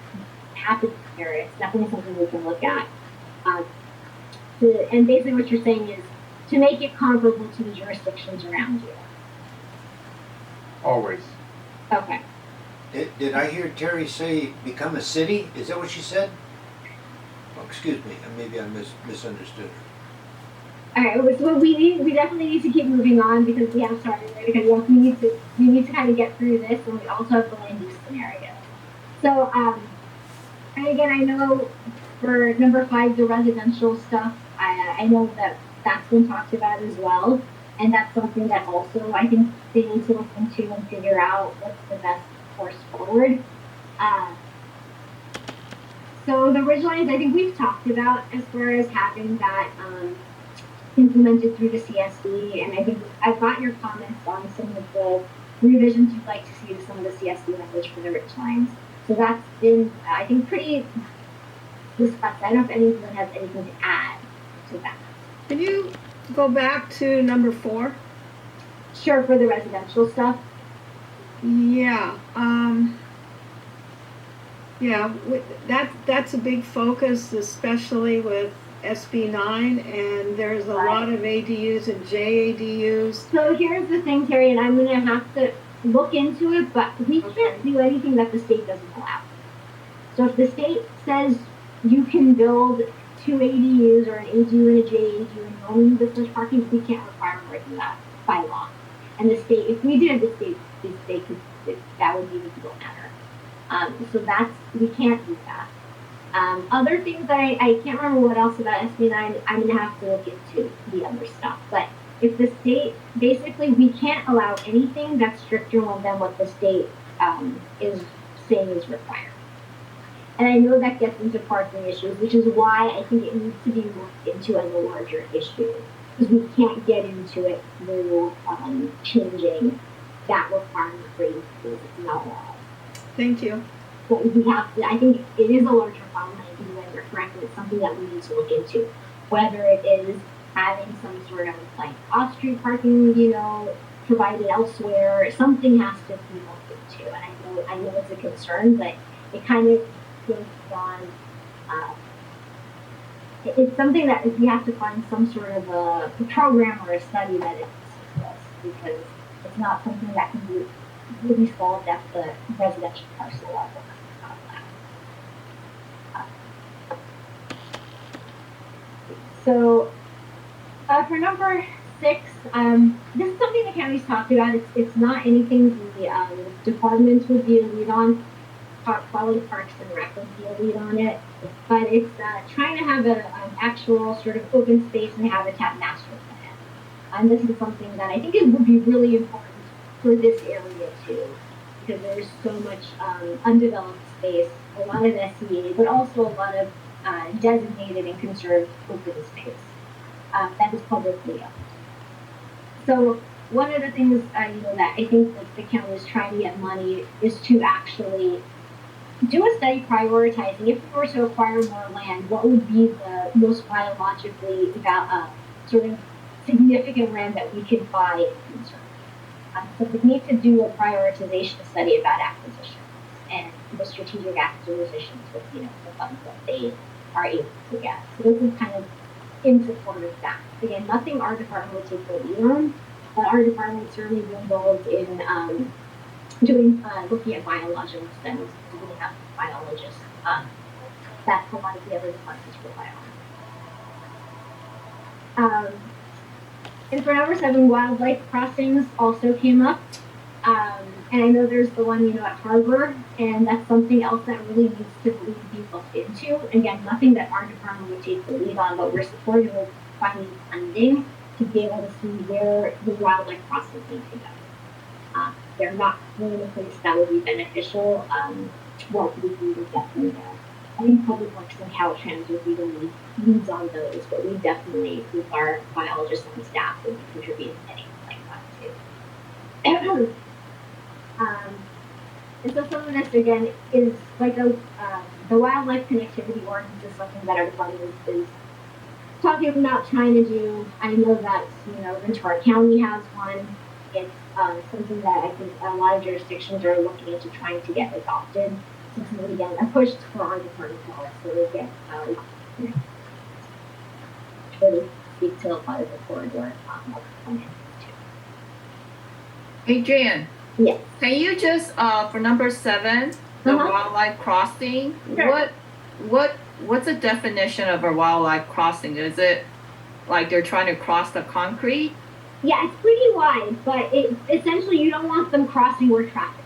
happening here. It's definitely something we can look at. And basically what you're saying is to make it comparable to the jurisdictions around you. Always. Okay. Did I hear Teri say become a city? Is that what she said? Oh, excuse me, maybe I misunderstood her. All right, so we definitely need to keep moving on because we have started there, because we need to kind of get through this, and we also have the land use scenario. So and again, I know for number 5, the residential stuff, I know that that's been talked about as well, and that's something that also I think they need to look into and figure out what's the best course forward. So the ridge lines, I think we've talked about as far as having that implemented through the CSD, and I think I've got your comments on some of the revisions you'd like to see to some of the CSD language for the ridge lines. So that's been, I think, pretty discussed. I don't know if anyone has anything to add to that. Can you go back to number 4? Sure, for the residential stuff. Yeah, that's a big focus, especially with SB 9, and there's a lot of ADUs and JADUs. So here's the thing, Teri, and I'm going to have to look into it, but we can't do anything that the state doesn't allow. So if the state says you can build 2 ADUs or an ADU and a JADU and only business parking, we can't require more than that by law. And the state, if we did, the state could, that would be the legal matter. So we can't do that. Other things that I can't remember what else about SB 9, I'm going to have to look into the other stuff. But if the state, basically, we can't allow anything that's stricter than what the state is saying is required. And I know that gets into parking issues, which is why I think it needs to be looked into as a larger issue. Because we can't get into it through changing that requirement for ADUs. It's not allowed. Thank you. But we have to, I think it is a larger problem. I think you guys are correct. It's something that we need to look into. Whether it is having some sort of like off-street parking, provided elsewhere, something has to be looked into. And I know it's a concern, but it kind of goes beyond. It's something that we have to find some sort of a program or a study that it us, because it's not something that can be really solved at the residential parcel level. So for number 6, this is something the county's talked about. It's not anything the departments would be a lead on. Quality Parks and Rec would be a lead on it, but it's trying to have an actual sort of open space and habitat master plan. And this is something that I think it would be really important for this area too, because there's so much undeveloped space, a lot of SEA, but also a lot of designated and conserved open space that is publicly owned. So one of the things that I think that the county is trying to get money is to actually do a study prioritizing, if we were to acquire more land, what would be the most biologically sort of significant land that we could buy and conserve. So we need to do a prioritization study about acquisitions and the strategic acquisitions with the funds that they are able to get. So this is kind of in support of that. Again, nothing our department will take the lead on, but our department certainly be involved in looking at biological studies. We have biologists that a lot of the other departments rely on. And for number 7, wildlife crossings also came up. And I know there's the one, at Harbor, and that's something else that really needs to be looked into. Again, nothing that our department would take the lead on, but we're supportive of finding funding to be able to see where the wildlife crossings need to go. They're not really a place that would be beneficial. What we would definitely know. I think Public Works and Caltrans would be the leads on those, but we definitely, with our biologists and staff, would be contributing to anything like that too. And so some of this, again, is like the wildlife connectivity ordinance is something that our department is talking about trying to do. I know that, Ventura County has one. It's something that I think a lot of jurisdictions are looking into trying to get adopted. So this is, again, a push for our department to also get really speak to a lot of the corridor plans too. Adrian, Yes. can you just for number 7, the wildlife crossing? Sure. What's the definition of a wildlife crossing? Is it like they're trying to cross the concrete? Yeah, it's pretty wide, but essentially you don't want them crossing where traffic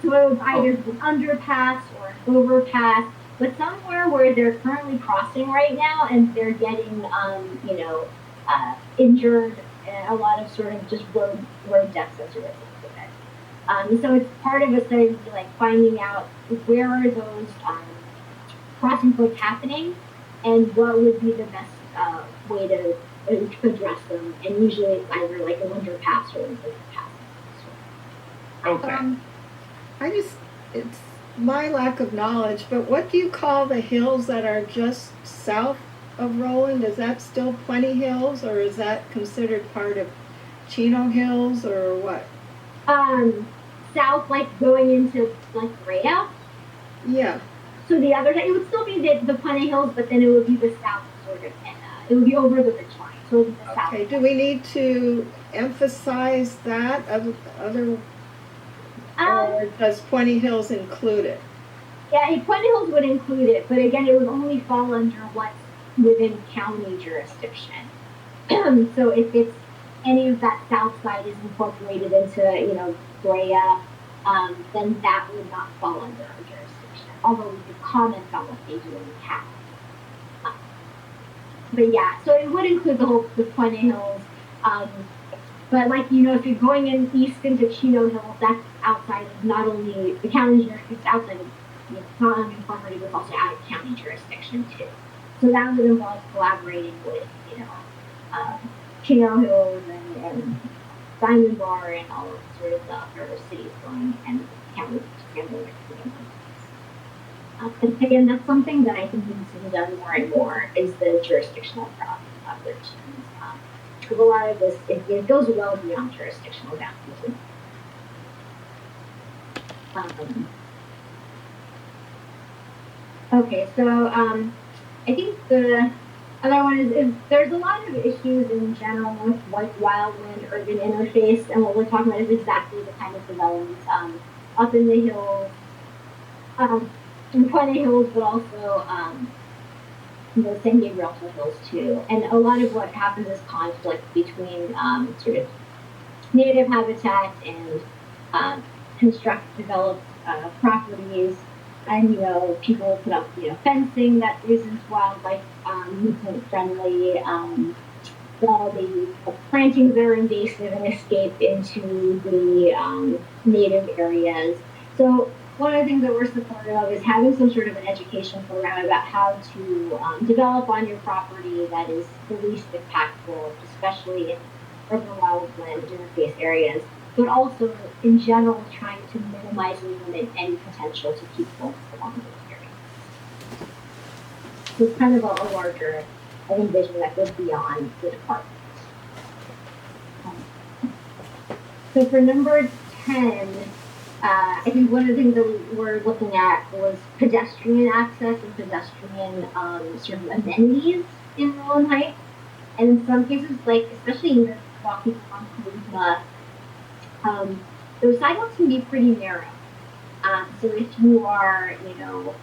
is. So it's either an underpass or an overpass, but somewhere where they're currently crossing right now and they're getting, injured, and a lot of sort of just road deaths as a result of it. So it's part of a study, like finding out where are those crossing points happening and what would be the best way to address them, and usually it's either like an underpass or an overpass. Okay. It's my lack of knowledge, but what do you call the hills that are just south of Rowland? Is that still Plenty Hills, or is that considered part of Chino Hills, or what? South, like going into like Rhea. Yeah. So the other side, it would still be the Plenty Hills, but then it would be the south sort of, and it would be over the ridge line. So it would be the south. Okay. Do we need to emphasize that other? Or does Plenty Hills include it? Yeah, Plenty Hills would include it, but again, it would only fall under what's within county jurisdiction. So if it's any of that south side is incorporated into, Brea, then that would not fall under our jurisdiction. Although we could comment on what they do in the county. But yeah, so it would include the Plenty Hills. But like, if you're going in east into Chino Hills, that's outside of not only the county jurisdiction, it's outside of, it's not unincorporated, but it's also out of county jurisdiction too. So that would involve collaborating with, Chino Hills and Diamond Bar and all of sort of the other cities going and county together. And again, that's something that I think needs to be done more and more is the jurisdictional collaborations. Because a lot of this, it goes well beyond jurisdictional boundaries. Okay, so I think the other one is there's a lot of issues in general with like wildland urban interface, and what we're talking about is exactly the kind of developments up in the hills, in Plenty Hills, but also the San Gabriel Hills too. And a lot of what happens is conflict between sort of native habitat and developed properties. And, people put up, fencing that isn't wildlife movement friendly. The plantings that are invasive and escape into the native areas. So one of the things that we're supportive of is having some sort of an education program about how to develop on your property that is the least impactful, especially in urban wildland interface areas, but also in general trying to minimize and limit any potential to keep folks along those areas. So it's kind of a larger, I think, vision that goes beyond the department. So for number 10, I think one of the things that we were looking at was pedestrian access and pedestrian sort of amenities in Rowland Heights. And in some cases, like especially in the walking along Charisma, those sidewalks can be pretty narrow. So if you are, in a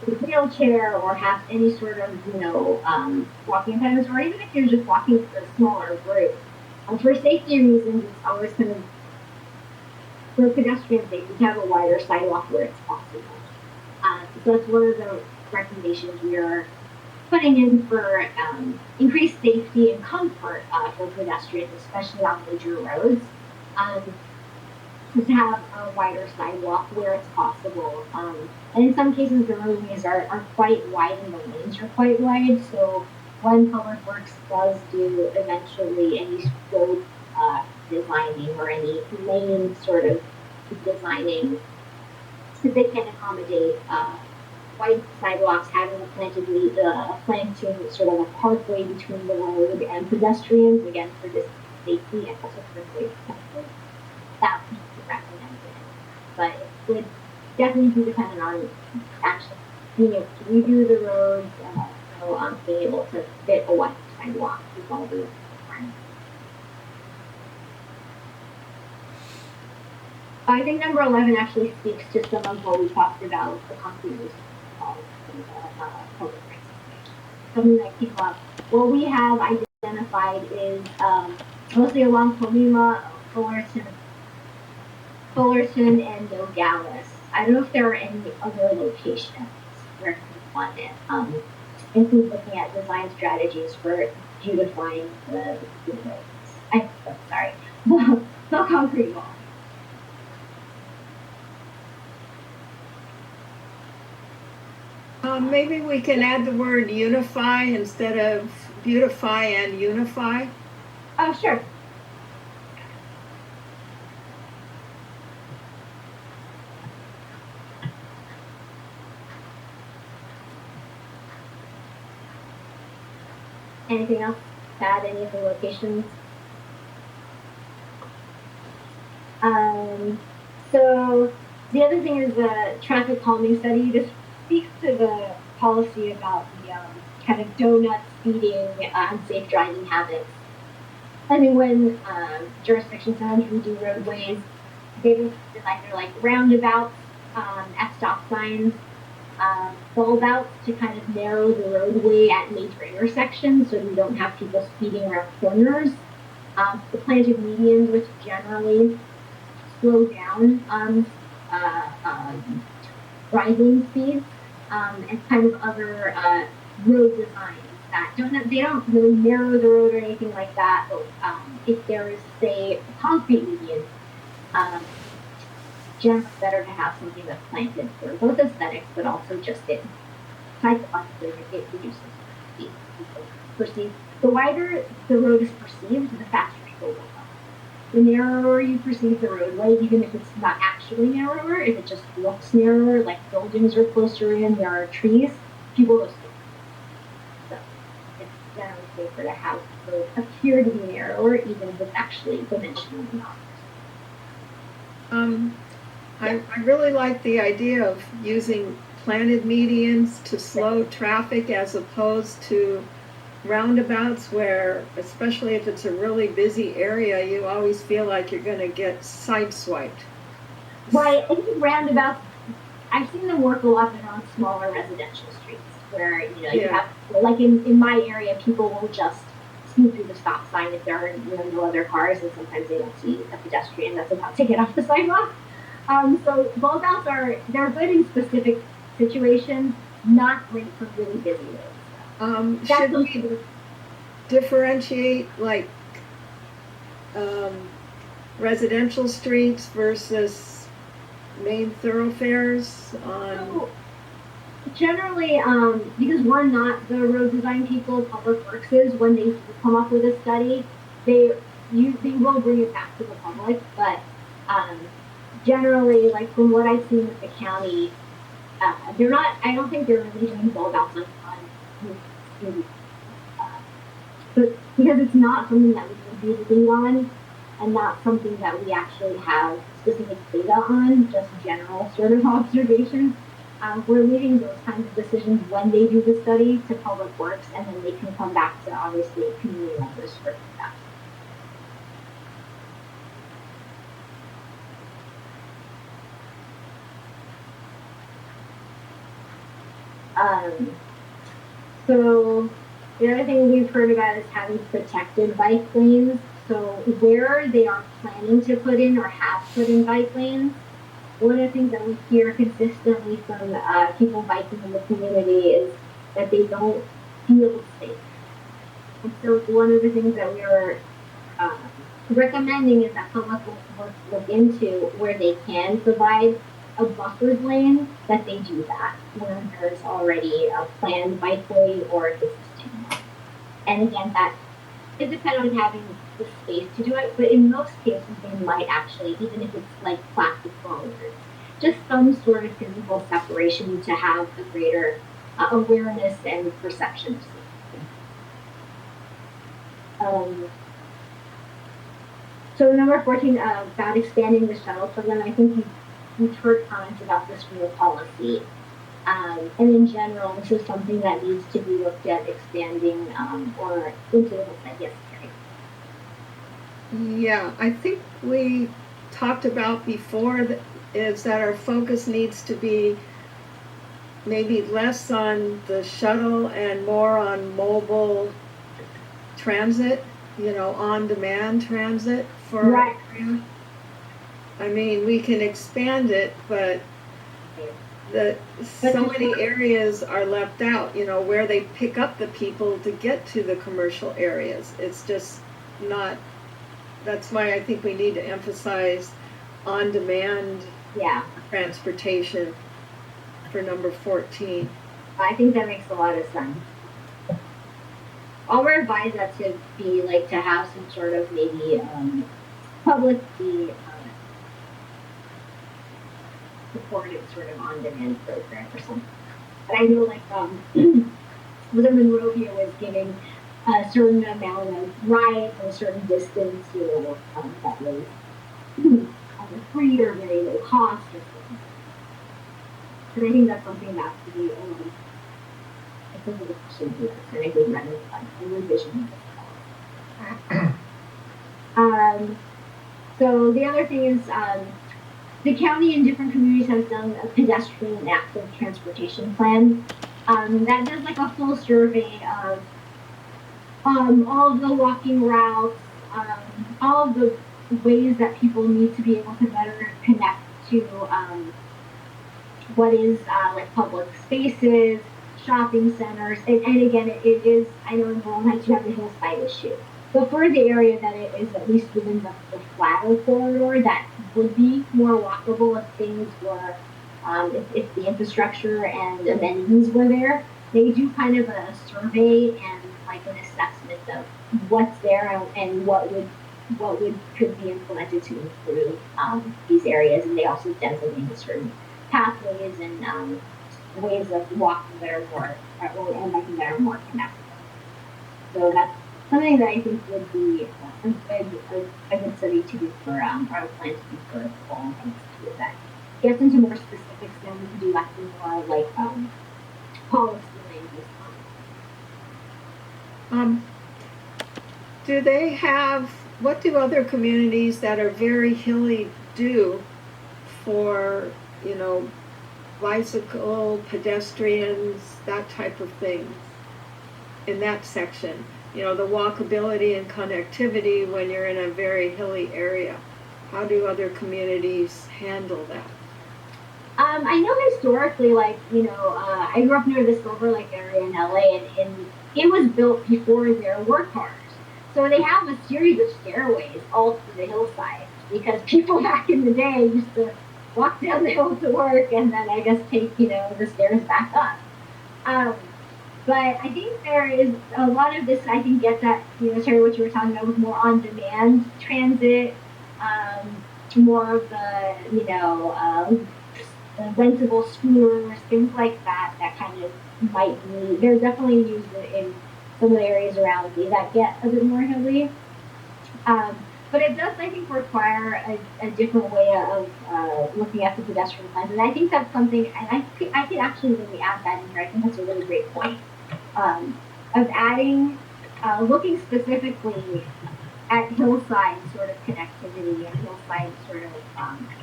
wheelchair or have any sort of, walking impediments, or even if you're just walking with a smaller group, for safety reasons, it's always kind of, for pedestrian safety, to have a wider sidewalk where it's possible. So that's one of the recommendations we are putting in for increased safety and comfort for pedestrians, especially on major roads, to have a wider sidewalk where it's possible. And in some cases, the roadways are quite wide and the lanes are quite wide. So when Public Works does do eventually any road designing or any lane sort of designing, so they can accommodate wide sidewalks, having a planted planting sort of a parkway between the road and pedestrians, again for this safety and also for safe access. That would be recommended, but it would definitely be dependent on actually being able to redo the roads, being able to fit a wide sidewalk with all the requirements. I think number 11 actually speaks to some of what we talked about, the concrete use of public transportation. Something that came up. What we have identified is mostly along Colima, Fullerton, and Nogales. I don't know if there are any other locations where you want it. Include looking at design strategies for beautifying the roads. The concrete wall. Maybe we can add the word unify instead of beautify and unify. Oh, sure. Anything else to add? Any of the locations? So the other thing is the traffic calming study. This speaks to the policy about the kind of donut speeding, unsafe driving habits. I mean, when jurisdictions sometimes redo roadways, they decide they're like roundabouts at stop signs, bulb outs to kind of narrow the roadway at major intersections so you don't have people speeding around corners. The planted medians, which generally slow down driving speeds, and kind of other road designs that they don't really narrow the road or anything like that. But if there is, say, a concrete median, generally better to have something that's planted for both aesthetics, but also just in psychologically it reduces speed. Perceived. The wider the road is perceived, the faster people will go. The narrower you perceive the roadway, even if it's not actually narrower, if it just looks narrower, like buildings are closer in, there are trees, people go slower. So it's generally safer to have the road appear to be narrower, even if it's actually dimensionally not. I really like the idea of using planted medians to slow traffic as opposed to roundabouts where, especially if it's a really busy area, you always feel like you're going to get sideswiped. Right, I think roundabouts I've seen them work a lot better on smaller residential streets where, you know, you Yeah. have, like in my area, people will just scoot through the stop sign if there are, you know, no other cars, and sometimes they don't see a pedestrian that's about to get off the sidewalk. So bulb outs they're good in specific situations, not great for really busy roads. Should we differentiate like residential streets versus main thoroughfares on? So, generally, because we're not the road design people, Public Works is, when they come up with a study, they will bring it back to the public, but generally, like from what I've seen with the county, they're not, I don't think they're really doing bulb outs on but because it's not something that we can do the lead on, and not something that we actually have specific data on, just general sort of observations. We're leaving those kinds of decisions when they do the study to Public Works, and then they can come back to obviously community members for feedback. So the other thing we've heard about is having protected bike lanes. So where they are planning to put in or have put in bike lanes, one of the things that we hear consistently from people biking in the community is that they don't feel safe. And so one of the things that we are recommending is that Public Works look into where they can provide a buffered lane, that they do that when there's already a planned bikeway or existing one. And again, that is dependent on having the space to do it, but in most cases they might actually, even if it's like plastic rollers, just some sort of physical separation to have a greater awareness and perception of safety. So number 14, about expanding the shuttle program, I think we've heard comments about this from the policy. And in general, this is something that needs to be looked at expanding or into the website. Yes, Teri. Yeah, I think we talked about before is that our focus needs to be maybe less on the shuttle and more on mobile transit, you know, on-demand transit for right. our area. I mean, we can expand it, but so many areas are left out, you know, where they pick up the people to get to the commercial areas. It's just not, that's why I think we need to emphasize on-demand transportation for number 14. I think that makes a lot of sense. I'll revise that to be like to have some sort of maybe publicly supported sort of on-demand program or something. But I know like within Monrovia was giving a certain amount of rides and a certain distance, you know, that was free or very low cost or something. But I think that's something that to be it's a little question to us, and I think rather than a revision of this. So the other thing is the county and different communities have done a pedestrian and active transportation plan that does like a full survey of all of the walking routes, all of the ways that people need to be able to better connect to what is like public spaces, shopping centers, and again, it is, I know in Rowland Heights you have the hillside issue. But for the area that it is at least within the flatter corridor, that would be more walkable if things were, if the infrastructure and amenities were there. They do kind of a survey and like an assessment of what's there and what could be implemented to improve these areas, and they also designate certain pathways and ways of walking that are more or biking that are more connected. So that's something that I think would be a good study to do for our plan to do for the fall and things to do that. Gets into more specifics, then we can do like more like policy language. Do they have, what do other communities that are very hilly do for, you know, bicycle, pedestrians, that type of thing in that section. You know, the walkability and connectivity when you're in a very hilly area. How do other communities handle that? I know historically, like, I grew up near the Silver Lake area in LA, and it was built before there were cars. So they have a series of stairways all through the hillside because people back in the day used to walk down the hill to work and then I guess take, the stairs back up. But I think there is a lot of this, I think, gets at, Teri, what you were talking about with more on-demand transit, more of the, rentable scooters, things like that, that kind of might be, they're definitely used in some of the areas around me that get a bit more hilly. But it does, I think, require a different way of looking at the pedestrian plans. And I think that's something, and I could actually really add that in here. I think that's a really great point. Of adding, looking specifically at hillside sort of connectivity and hillside sort of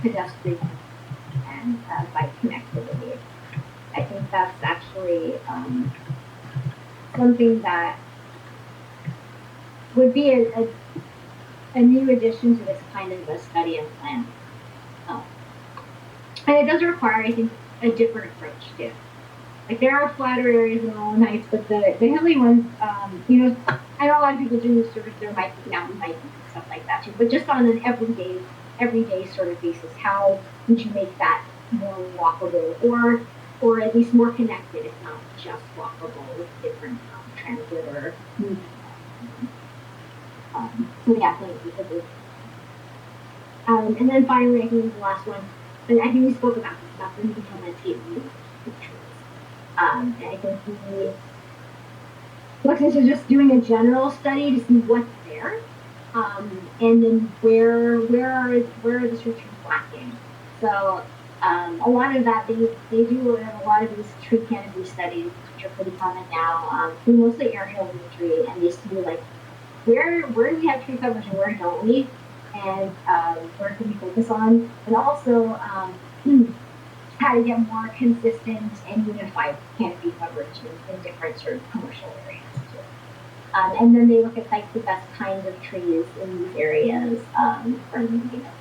pedestrian and bike connectivity. I think that's actually something that would be a new addition to this kind of a study and plan. And it does require, I think, a different approach too. Like there are flatter areas in Rowland Heights, but the hilly ones, I know a lot of people do sort of their biking, mountain biking and stuff like that too. But just on an everyday sort of basis, how would you make that more walkable or at least more connected, if not just walkable with different transit or movement? So yeah, thank you for this. And then finally, I think the last one, and I think we spoke about this, about the implementation of trees. And I think we looked into just doing a general study to see what's there, and then where are the tree trees lacking. So a lot of that, they do a lot of these tree canopy studies, which are pretty common now, through mostly aerial imagery, and they see like where do we have tree coverage and where don't we, and where can we focus on, and also how to get more consistent and unified canopy coverage in different sort of commercial areas too. And then they look at like the best kinds of trees in these areas,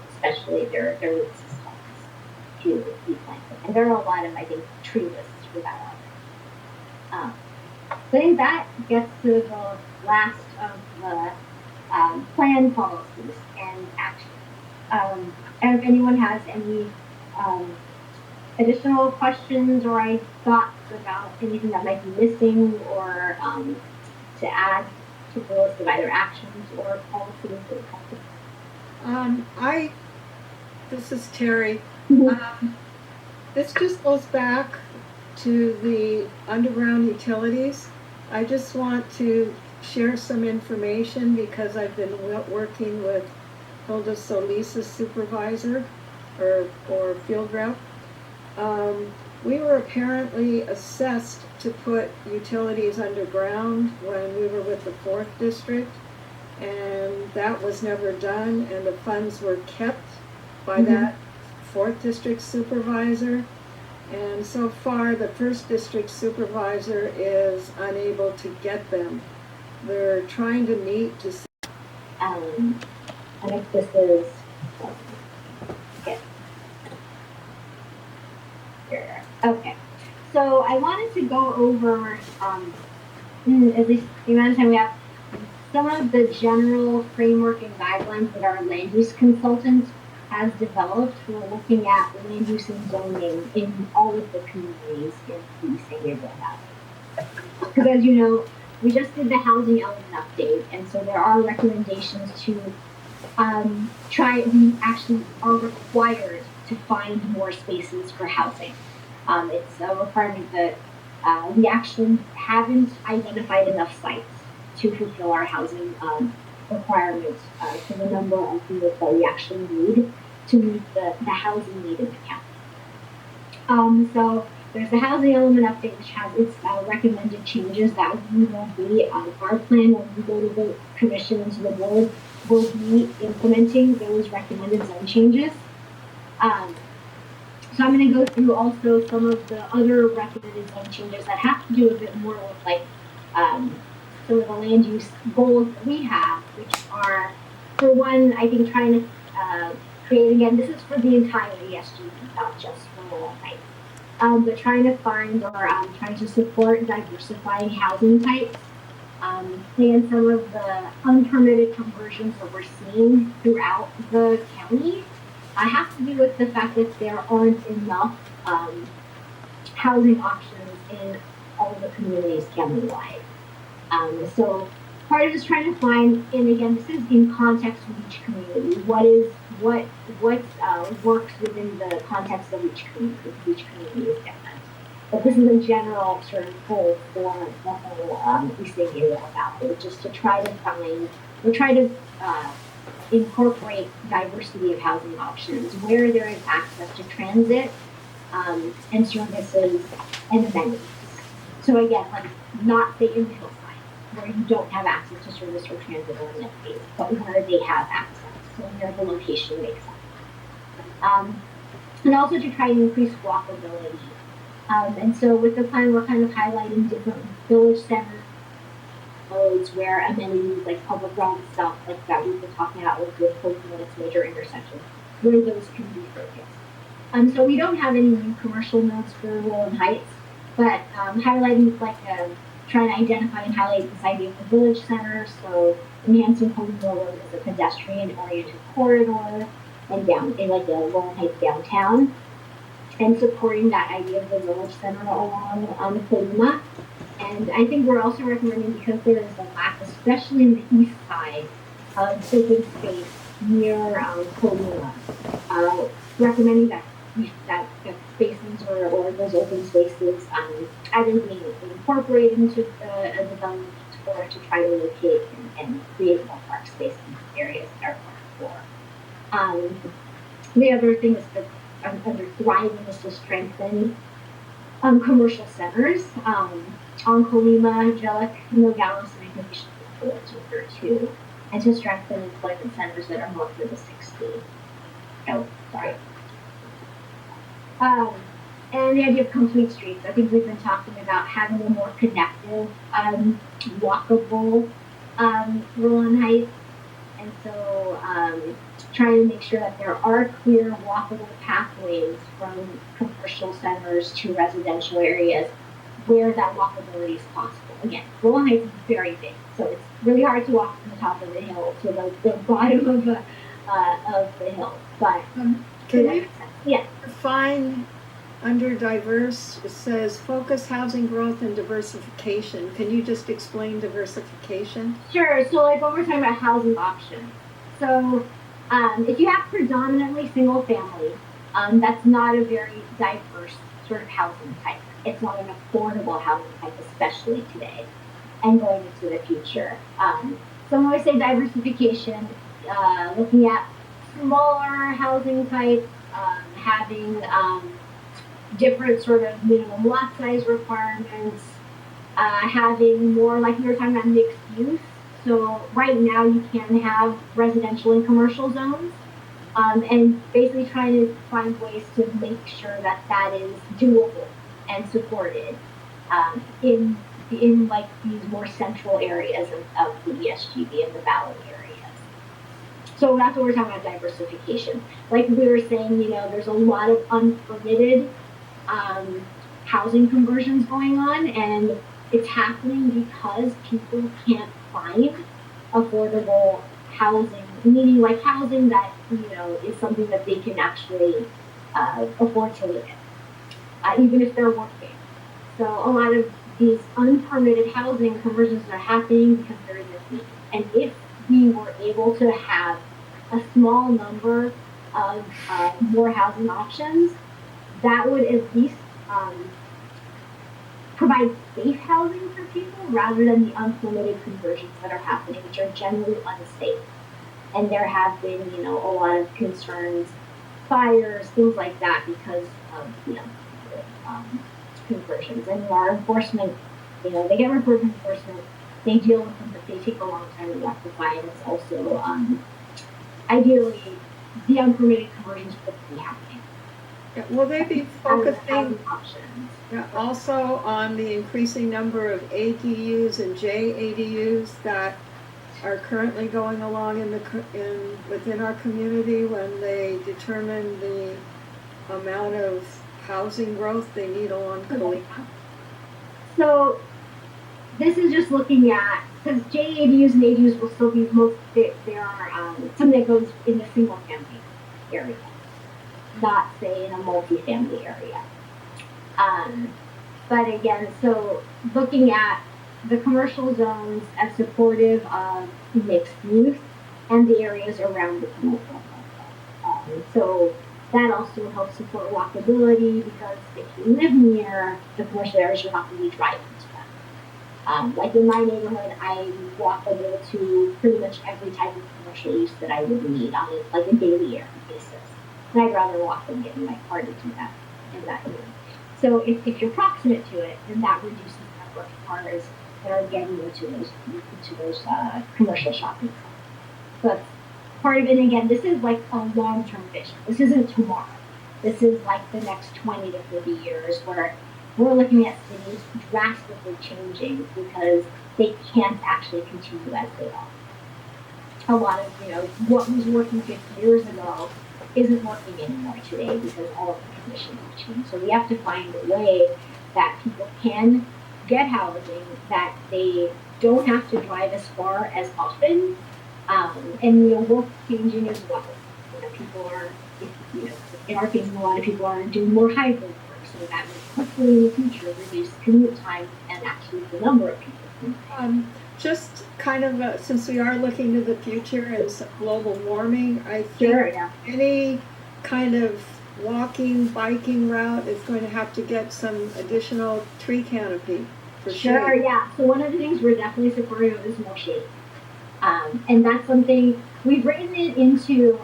especially their root systems to be planted. And there are a lot of, I think, tree lists for that out there. So I think that gets to the last of the plan policies and actions. And if anyone has any additional questions or thoughts about anything that might be missing or to add to the list of either actions or policies or this is Teri. Mm-hmm. This just goes back to the underground utilities. I just want to share some information because I've been working with Hilda Solis' supervisor or field rep. We were apparently assessed to put utilities underground when we were with the 4th District, and that was never done, and the funds were kept by that 4th District supervisor. And so far, the 1st District supervisor is unable to get them. They're trying to meet to see. I think this is okay. So I wanted to go over, at least the amount of time we have, some of the general framework and guidelines that our land use consultant has developed for looking at land use and zoning in all of the communities in the San Gabriel Valley. Because as you know, we just did the housing element update, and so there are recommendations to we actually are required to find more spaces for housing. It's a requirement that we actually haven't identified enough sites to fulfill our housing requirements for the number of units that we actually need to meet the housing need in the county. So there's the housing element update, which has its recommended changes that we will be our plan when we go to the commission and to the board will be implementing those recommended zone changes. So I'm going to go through also some of the other recommended zone changes that have to do a bit more with like some of the land use goals that we have, which are, for one, I think trying to create, again, this is for the entire ESG, not just for Rowland Heights, but trying to find or trying to support diversifying housing types. And some of the unpermitted conversions that we're seeing throughout the county have to do with the fact that there aren't enough housing options in all of the communities countywide. So part of it is trying to find, and again, this is in context with each community. What works within the context of each community? Because each community is different. But this is a general sort of goal for the whole East Area Valley, just to try to find, or try to incorporate diversity of housing options where there is access to transit and services and amenities. So again, like not say in the hillside where you don't have access to service or transit or amenities, but where they have access, so where the location makes sense. And also to try to increase walkability. And so with the plan, we're kind of highlighting different village centers, roads where amenities like public realm stuff like that we've been talking about with good its major intersections, where those can be focused. So we don't have any new commercial nodes for Rowland Heights, but highlighting like trying to identify and highlight this idea of the village centers, so enhancing Colonial Road as a pedestrian-oriented corridor and down in like the Rowland Heights downtown, and supporting that idea of the village center along the Colima. And I think we're also recommending, because there is a lack, especially in the east side, of open space near Colima, recommending that spaces or those open spaces either being incorporated into a development or to try to locate and create more park space in areas that are parked for. The other thing is that under thriving is to strengthen commercial centers on Colima, Angelic, Nogales, and I think we should look forward to here too, and to strengthen employment centers that are north of the 60. Oh, sorry. And the idea of complete streets. I think we've been talking about having a more connective, walkable Rowland Heights, and so trying to make sure that there are clear walkable pathways from commercial centers to residential areas where that walkability is possible. Again, Rowland Heights is very big, so it's really hard to walk from the top of the hill to the bottom of the hill. But can you yeah. define under diverse, it says focus housing growth and diversification. Can you just explain diversification? Sure. So like when we're talking about housing options, so if you have predominantly single family, that's not a very diverse sort of housing type. It's not an affordable housing type, especially today and going into the future. So when we say diversification, looking at smaller housing types, having different sort of minimum lot size requirements, having more, like we were talking about, mixed use. So right now you can have residential and commercial zones, and basically trying to find ways to make sure that that is doable and supported in like these more central areas of the ESGB and the valley areas. So that's what we're talking about, diversification. Like we were saying, you know, there's a lot of unpermitted housing conversions going on, and it's happening because people can't find affordable housing, meaning like housing that, you know, is something that they can actually afford to live in, even if they're working. So a lot of these unpermitted housing conversions are happening because there is a need. And if we were able to have a small number of more housing options, that would at least provide safe housing for people rather than the unpermitted conversions that are happening, which are generally unsafe. And there have been, you know, a lot of concerns, fires, things like that, because of, you know, conversions. And our enforcement, you know, they get reported enforcement, they deal with them, but they take a long time to rectify. And it's also, ideally, the unpermitted conversions could be happening. Will they be focusing housing options. also on the increasing number of ADUs and JADUs that are currently going along within our community when they determine the amount of housing growth they need along Colina? So this is just looking at, because JADUs and ADUs will still be they are something that goes in a single family area, not say in a multi-family area. But again, so looking at the commercial zones as supportive of mixed use and the areas around the commercial. So that also helps support walkability, because if you live near the commercial areas, you're not going to be driving to them. Like in my neighborhood, I walkable to pretty much every type of commercial use that I would need on a daily basis. And I'd rather walk than get in my car to do that in that area. So if you're proximate to it, then that reduces the number of cars that are getting into those commercial shopping centers. So that's part of it. And again, this is like a long-term vision. This isn't tomorrow. This is like the next 20 to 30 years, where we're looking at cities drastically changing because they can't actually continue as they are. A lot of, what was working 50 years ago isn't working anymore today because all of the conditions have changed. So we have to find a way that people can get housing, that they don't have to drive as far as often, and work changing as well. People are, in our case, a lot of people are doing more hybrid work, so that will hopefully in the future reduce commute time and actually the number of people. Just kind of, since we are looking to the future and global warming, I think any kind of walking, biking route is going to have to get some additional tree canopy for sure. shade. Yeah. So one of the things we're definitely supporting is more shade. And that's something we've written it into,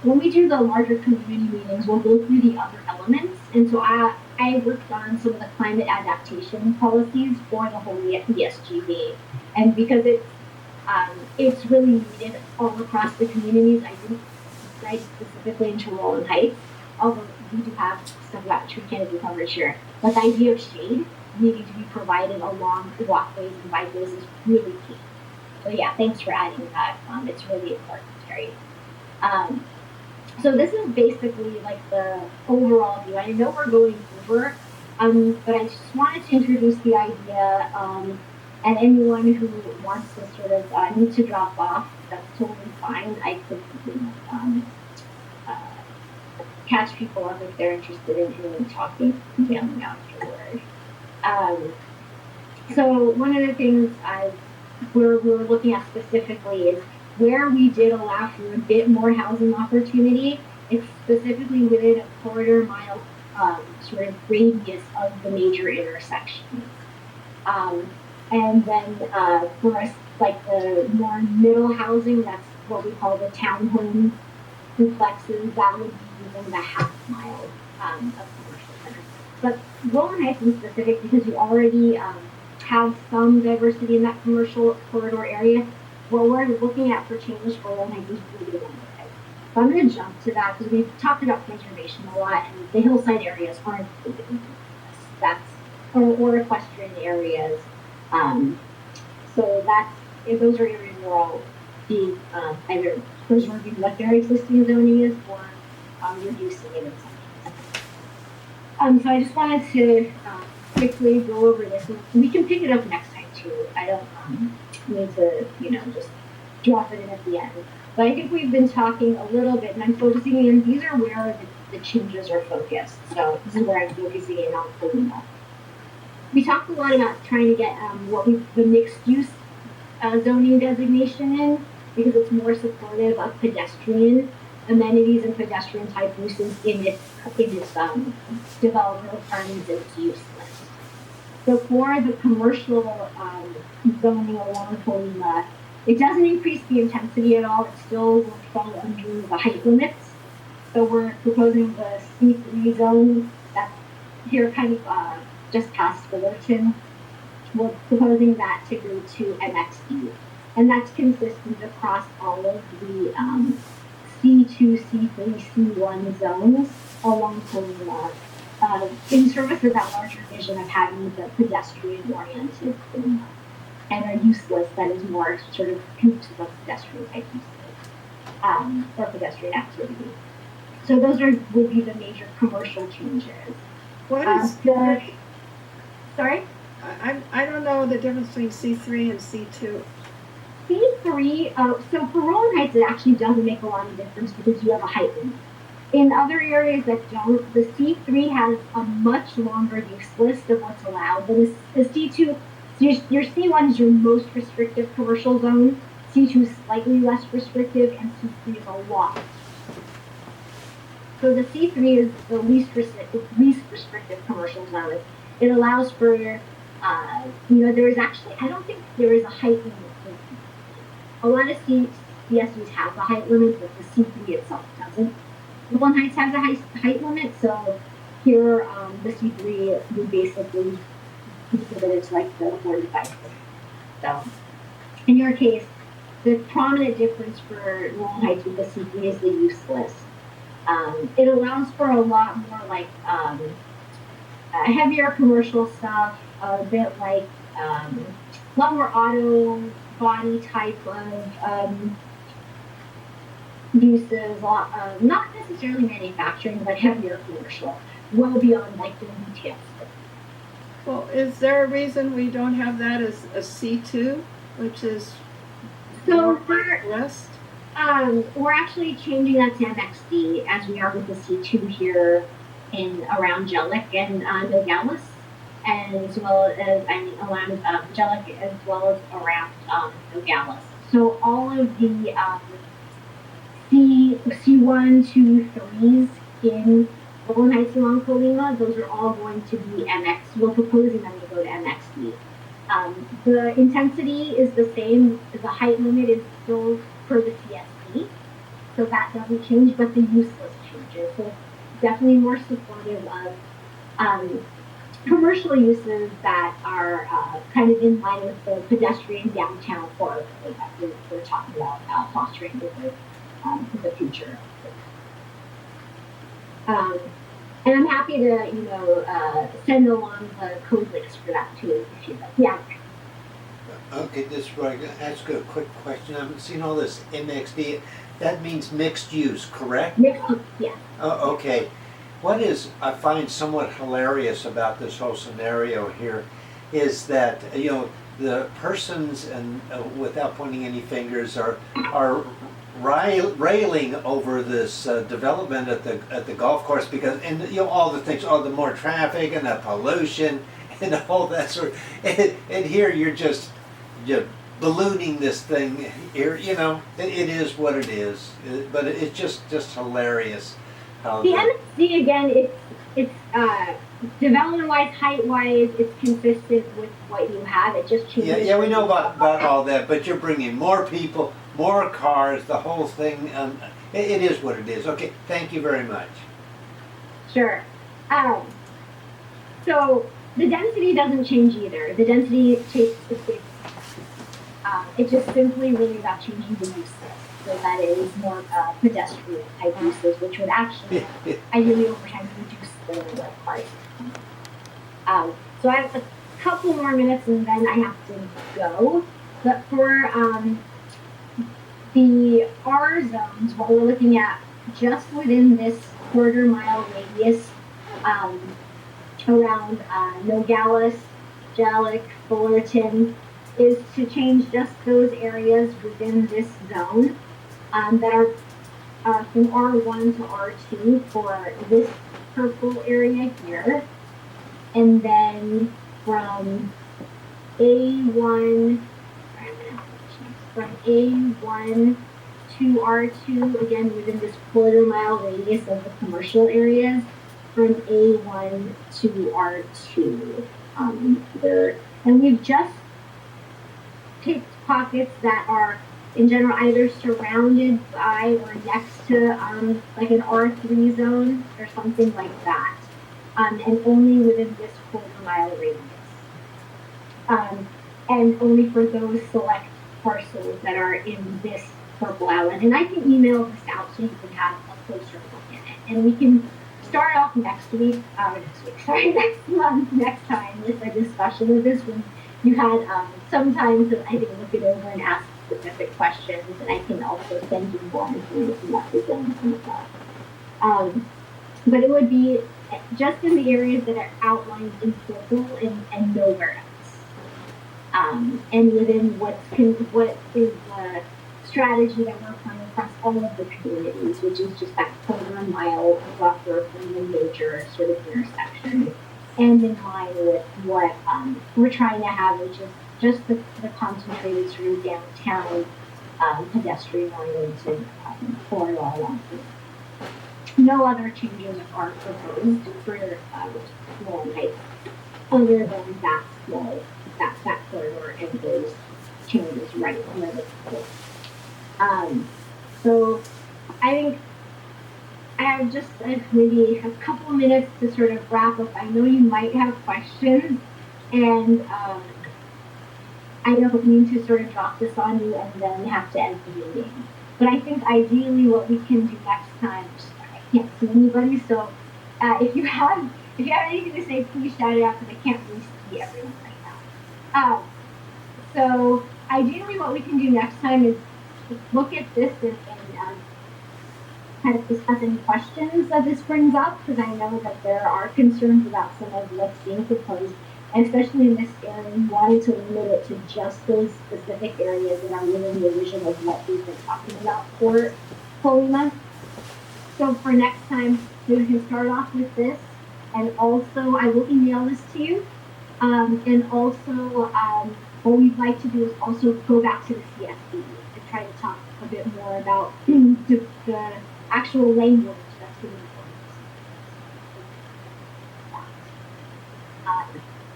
when we do the larger community meetings, we'll go through the other elements. And so I worked on some of the climate adaptation policies for the whole ESGB. And because it's really needed all across the communities, I didn't write specifically into Rowland Heights, although we do have stuff about tree canopy coverage here. But the idea of shade needing to be provided along the walkways and bikeways is really key. So yeah, thanks for adding that. It's really important, Teri. So this is basically like the overall view. I know we're going over, but I just wanted to introduce the idea, and anyone who wants to sort of need to drop off, that's totally fine. I could catch people up if they're interested in talking afterward. So one of the things we're looking at specifically is where we did allow for a bit more housing opportunity. It's specifically within a quarter-mile sort of radius of the major intersections. And then for us, like the more middle housing, that's what we call the townhome duplexes, that would be within the half-mile of commercial centers. But Rowland Heights in specific, because you already have some diversity in that commercial corridor area, what we're looking at for changes for Rowland Heights is really wonderful. So I'm going to jump to that because we've talked about conservation a lot, and the hillside areas aren't included in this. That's or equestrian areas. So those are areas where I'll be either preserving what their existing zoning is or reducing it in some cases. So I just wanted to quickly go over this. We can pick it up next time too. I don't need to, just drop it in at the end. But I think we've been talking a little bit, and I'm focusing in, these are where the changes are focused. So this is where I'm focusing in on Colina. We talked a lot about trying to get the mixed use zoning designation in, because it's more supportive of pedestrian amenities and pedestrian type uses in its development requirements and its use list. So for the commercial zoning along Colina, it doesn't increase the intensity at all. It still will fall under the height limits. So we're proposing the C3 zone that's here kind of just past Fullerton. We're proposing that to go to MXD. And that's consistent across all of the C2, C3, C1 zones. along Colima, in service of that larger vision of having the pedestrian-oriented Colima, and a use list that is more sort of conducive of pedestrian type uses, or pedestrian activity. So those would be the major commercial changes. What is, sorry? I don't know the difference between C3 and C2. C3, so for Rowland Heights, it actually doesn't make a lot of difference because you have a height limit. In other areas that don't, the C3 has a much longer use list of what's allowed than the C2. So your C1 is your most restrictive commercial zone, C2 is slightly less restrictive, and C3 is a lot. So the C3 is the least restrictive commercial zone. It allows for, there is actually, I don't think there is a height limit. A lot of CSDs have a height limit, but the C3 itself doesn't. Rowland Heights has a height limit, so here the C3 we basically consider it like the 45 foot. So in your case, the prominent difference for Rowland Heights with the C3 is the use list. It allows for a lot more like heavier commercial stuff, a bit like a lot more auto body type of uses, not necessarily manufacturing, but heavier commercial, well beyond like the retail stuff. Well, is there a reason we don't have that as a C2, which is So less? we're actually changing that to MXD as we are with the C2 here in around Jellic and Nogales, and as well as around Jellic as well as around Nogales. So all of the C1, 2, 3s in Rowland Heights along Colima, those are all going to be MX. We're proposing them to go to MXD. The intensity is the same. The height limit is still per the CSD, so that doesn't change, but the use list changes. So definitely more supportive of commercial uses that are kind of in line with the pedestrian downtown corridor that we're talking about fostering with the future. And I'm happy to, send along the code links for that too, if you'd like. Yeah. Okay, this is where I'm going to ask you a quick question. I've seen all this MXD. That means mixed use, correct? Mixed use, yeah. Oh, okay. What is I find somewhat hilarious about this whole scenario here is that the persons and without pointing any fingers are railing over this development at the golf course because all the things, the more traffic and the pollution and all that sort. And here you're just ballooning this thing here. It is what it is, but it's just hilarious. How the MSD again, it's development-wise, height-wise, it's consistent with what you have. It just changes. Yeah, we know about all that, but you're bringing more people, more cars, the whole thing. It is what it is. Okay, thank you very much. Sure. So the density doesn't change either. The density takes the same. It's just simply really about changing the use list so that it is more pedestrian type uses, which would actually ideally over time reduce the price. So I have a couple more minutes and then I have to go. But for the R zones, what we're looking at just within this quarter-mile radius around Nogales, Jellic, Fullerton, is to change just those areas within this zone that are from R1 to R2 for this purple area here. And then from A1 to R2, again within this quarter-mile radius of the commercial areas, from A1 to R2 there. And we've just picked pockets that are in general either surrounded by or next to like an R3 zone or something like that, and only within this quarter-mile radius, and only for those select parcels that are in this purple outline. And I can email this out so you can have a closer look at it, and we can start off next week, next month, next time with a discussion of this when you had some time to, I think, look it over and ask specific questions, and I can also send you more information about the zone as well. But it would be just in the areas that are outlined in purple and nowhere else. And within what is the strategy that we're applying across all of the communities, which is just that quarter-mile buffer from the major sort of intersection, and in line with what we're trying to have, which is just the concentrated sort of downtown pedestrian-oriented corridor along here. No other changes are proposed for Rowland Heights other than that small, that corridor and those changes right where they go. So I think I have just maybe a couple of minutes to sort of wrap up. I know you might have questions, and I don't mean to sort of drop this on you and then have to end the meeting. But I think ideally what we can do next time, I can't see anybody, so if you have anything to say, please shout it out because I can't really see everyone right now. So ideally what we can do next time is look at this and kind of discuss any questions that this brings up, because I know that there are concerns about some of what's being proposed, and especially in this area, we wanted to limit it to just those specific areas that are within the vision of what we've been talking about for Colima. So for next time, we can start off with this, and also I will email this to you, and also what we'd like to do is also go back to the CSD and try to talk a bit more about the actual language that's being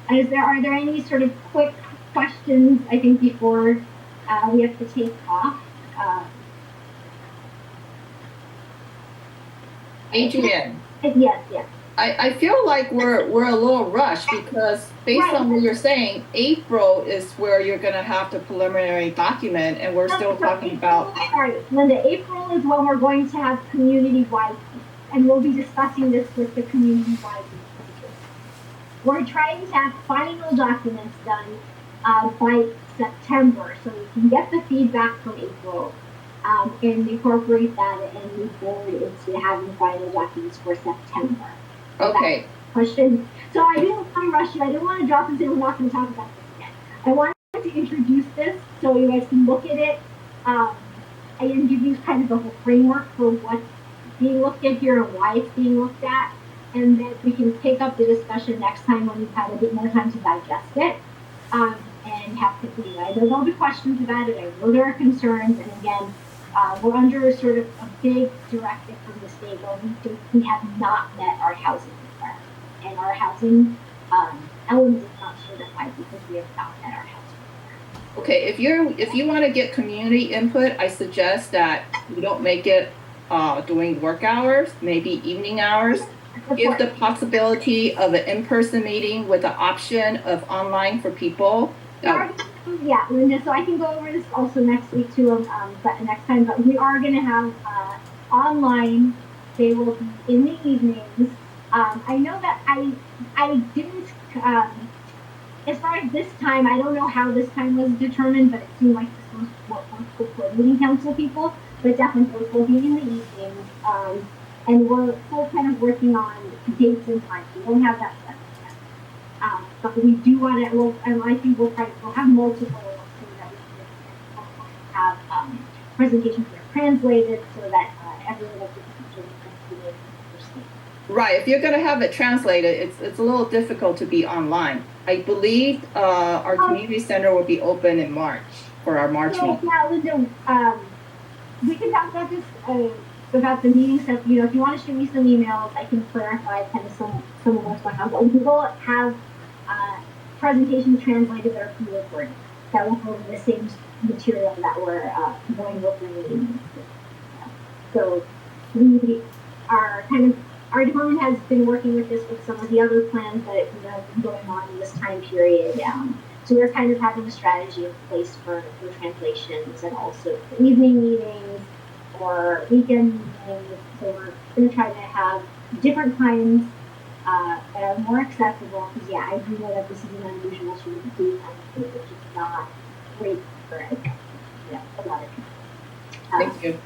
used. Are there any sort of quick questions, I think, before we have to take off? Adrian. Yes. I feel like we're a little rushed because based on what you're saying, April is where you're going to have the preliminary document, and we're still talking about. Sorry, Linda. April is when we're going to have community-wide, and we'll be discussing this with the community-wide. We're trying to have final documents done by September, so we can get the feedback from April and incorporate that and move forward into having final documents for September. Okay. Question. So I didn't want to rush you. I didn't want to drop and say we're not going to talk about this yet. I wanted to introduce this so you guys can look at it and give you kind of the whole framework for what's being looked at here and why it's being looked at. And then we can pick up the discussion next time when we've had a bit more time to digest it and have to, I know there'll be questions about it. I know there are concerns. And again, we're under sort of a big directive from the state where we have not met our housing requirements. And our housing element is not certified because we have not met our housing requirements. Okay, if you want to get community input, I suggest that you don't make it during work hours, maybe evening hours. Give the possibility of an in-person meeting with the option of online for people. Yeah, Linda, so I can go over this also next week too, but next time, but we are going to have online. They will be in the evenings. I know that I didn't, as far as this time, I don't know how this time was determined, but it seemed like this was what worked for meeting council people, but definitely we'll be in the evenings. And we're still kind of working on dates and times. We don't have that set yet. But we do want to, and I think we'll have multiple so that we can have presentations that are translated so that everyone else can understand. Right. If you're going to have it translated, it's a little difficult to be online. I believe our community center will be open in March for our March meeting. Yeah, Linda, we can talk about this. About the meeting stuff, if you want to shoot me some emails, I can clarify kind of some of what's going on. But we will have presentations translated that are pre-recorded that will go over the same material that we're going over in the meeting. So our department has been working with this with some of the other plans that have been going on in this time period. So we're kind of having a strategy in place for translations and also for evening meetings or weekend meetings. So we're going to try to have different times that are more acceptable. Because yeah, I do know that this is an unusual sort of daytime thing, which is not great for a lot of people. Thank you.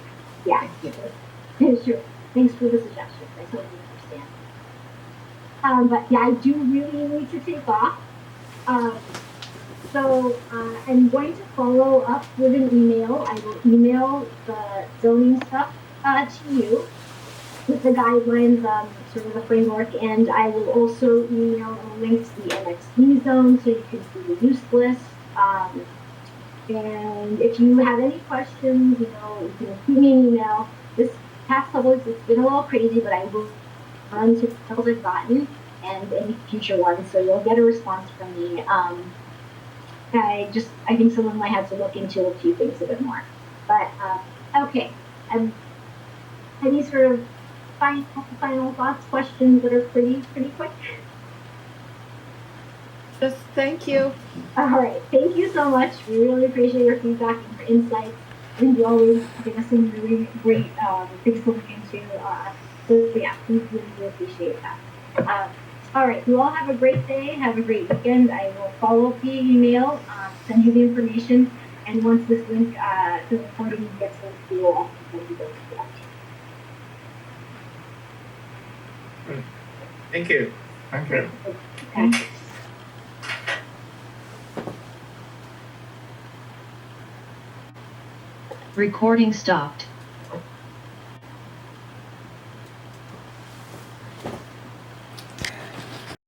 Yeah. Thank you. Sure. Thanks for the suggestions. I totally understand. But yeah, I do really need to take off. So I'm going to follow up with an email. I will email the zoning stuff to you with the guidelines, sort of the framework, and I will also email a link to the MXD zone so you can see the use list. And if you have any questions, you can shoot me an email. This past couple weeks, it's been a little crazy, but I will run to the couple I've gotten and any future ones, so you'll get a response from me. I think someone might have to look into a few things a bit more. But, okay. Any sort of final thoughts, questions that are pretty quick? Just thank you. All right. Thank you so much. We really appreciate your feedback and your insights. I think you always give us some really great things to look into. So yeah, we really appreciate that. All right. You all have a great day. Have a great weekend. I will follow up via email, send you the information, and once this link, the recording gets linked, we will also send you those. Thank you. Thank you. Okay. Recording stopped.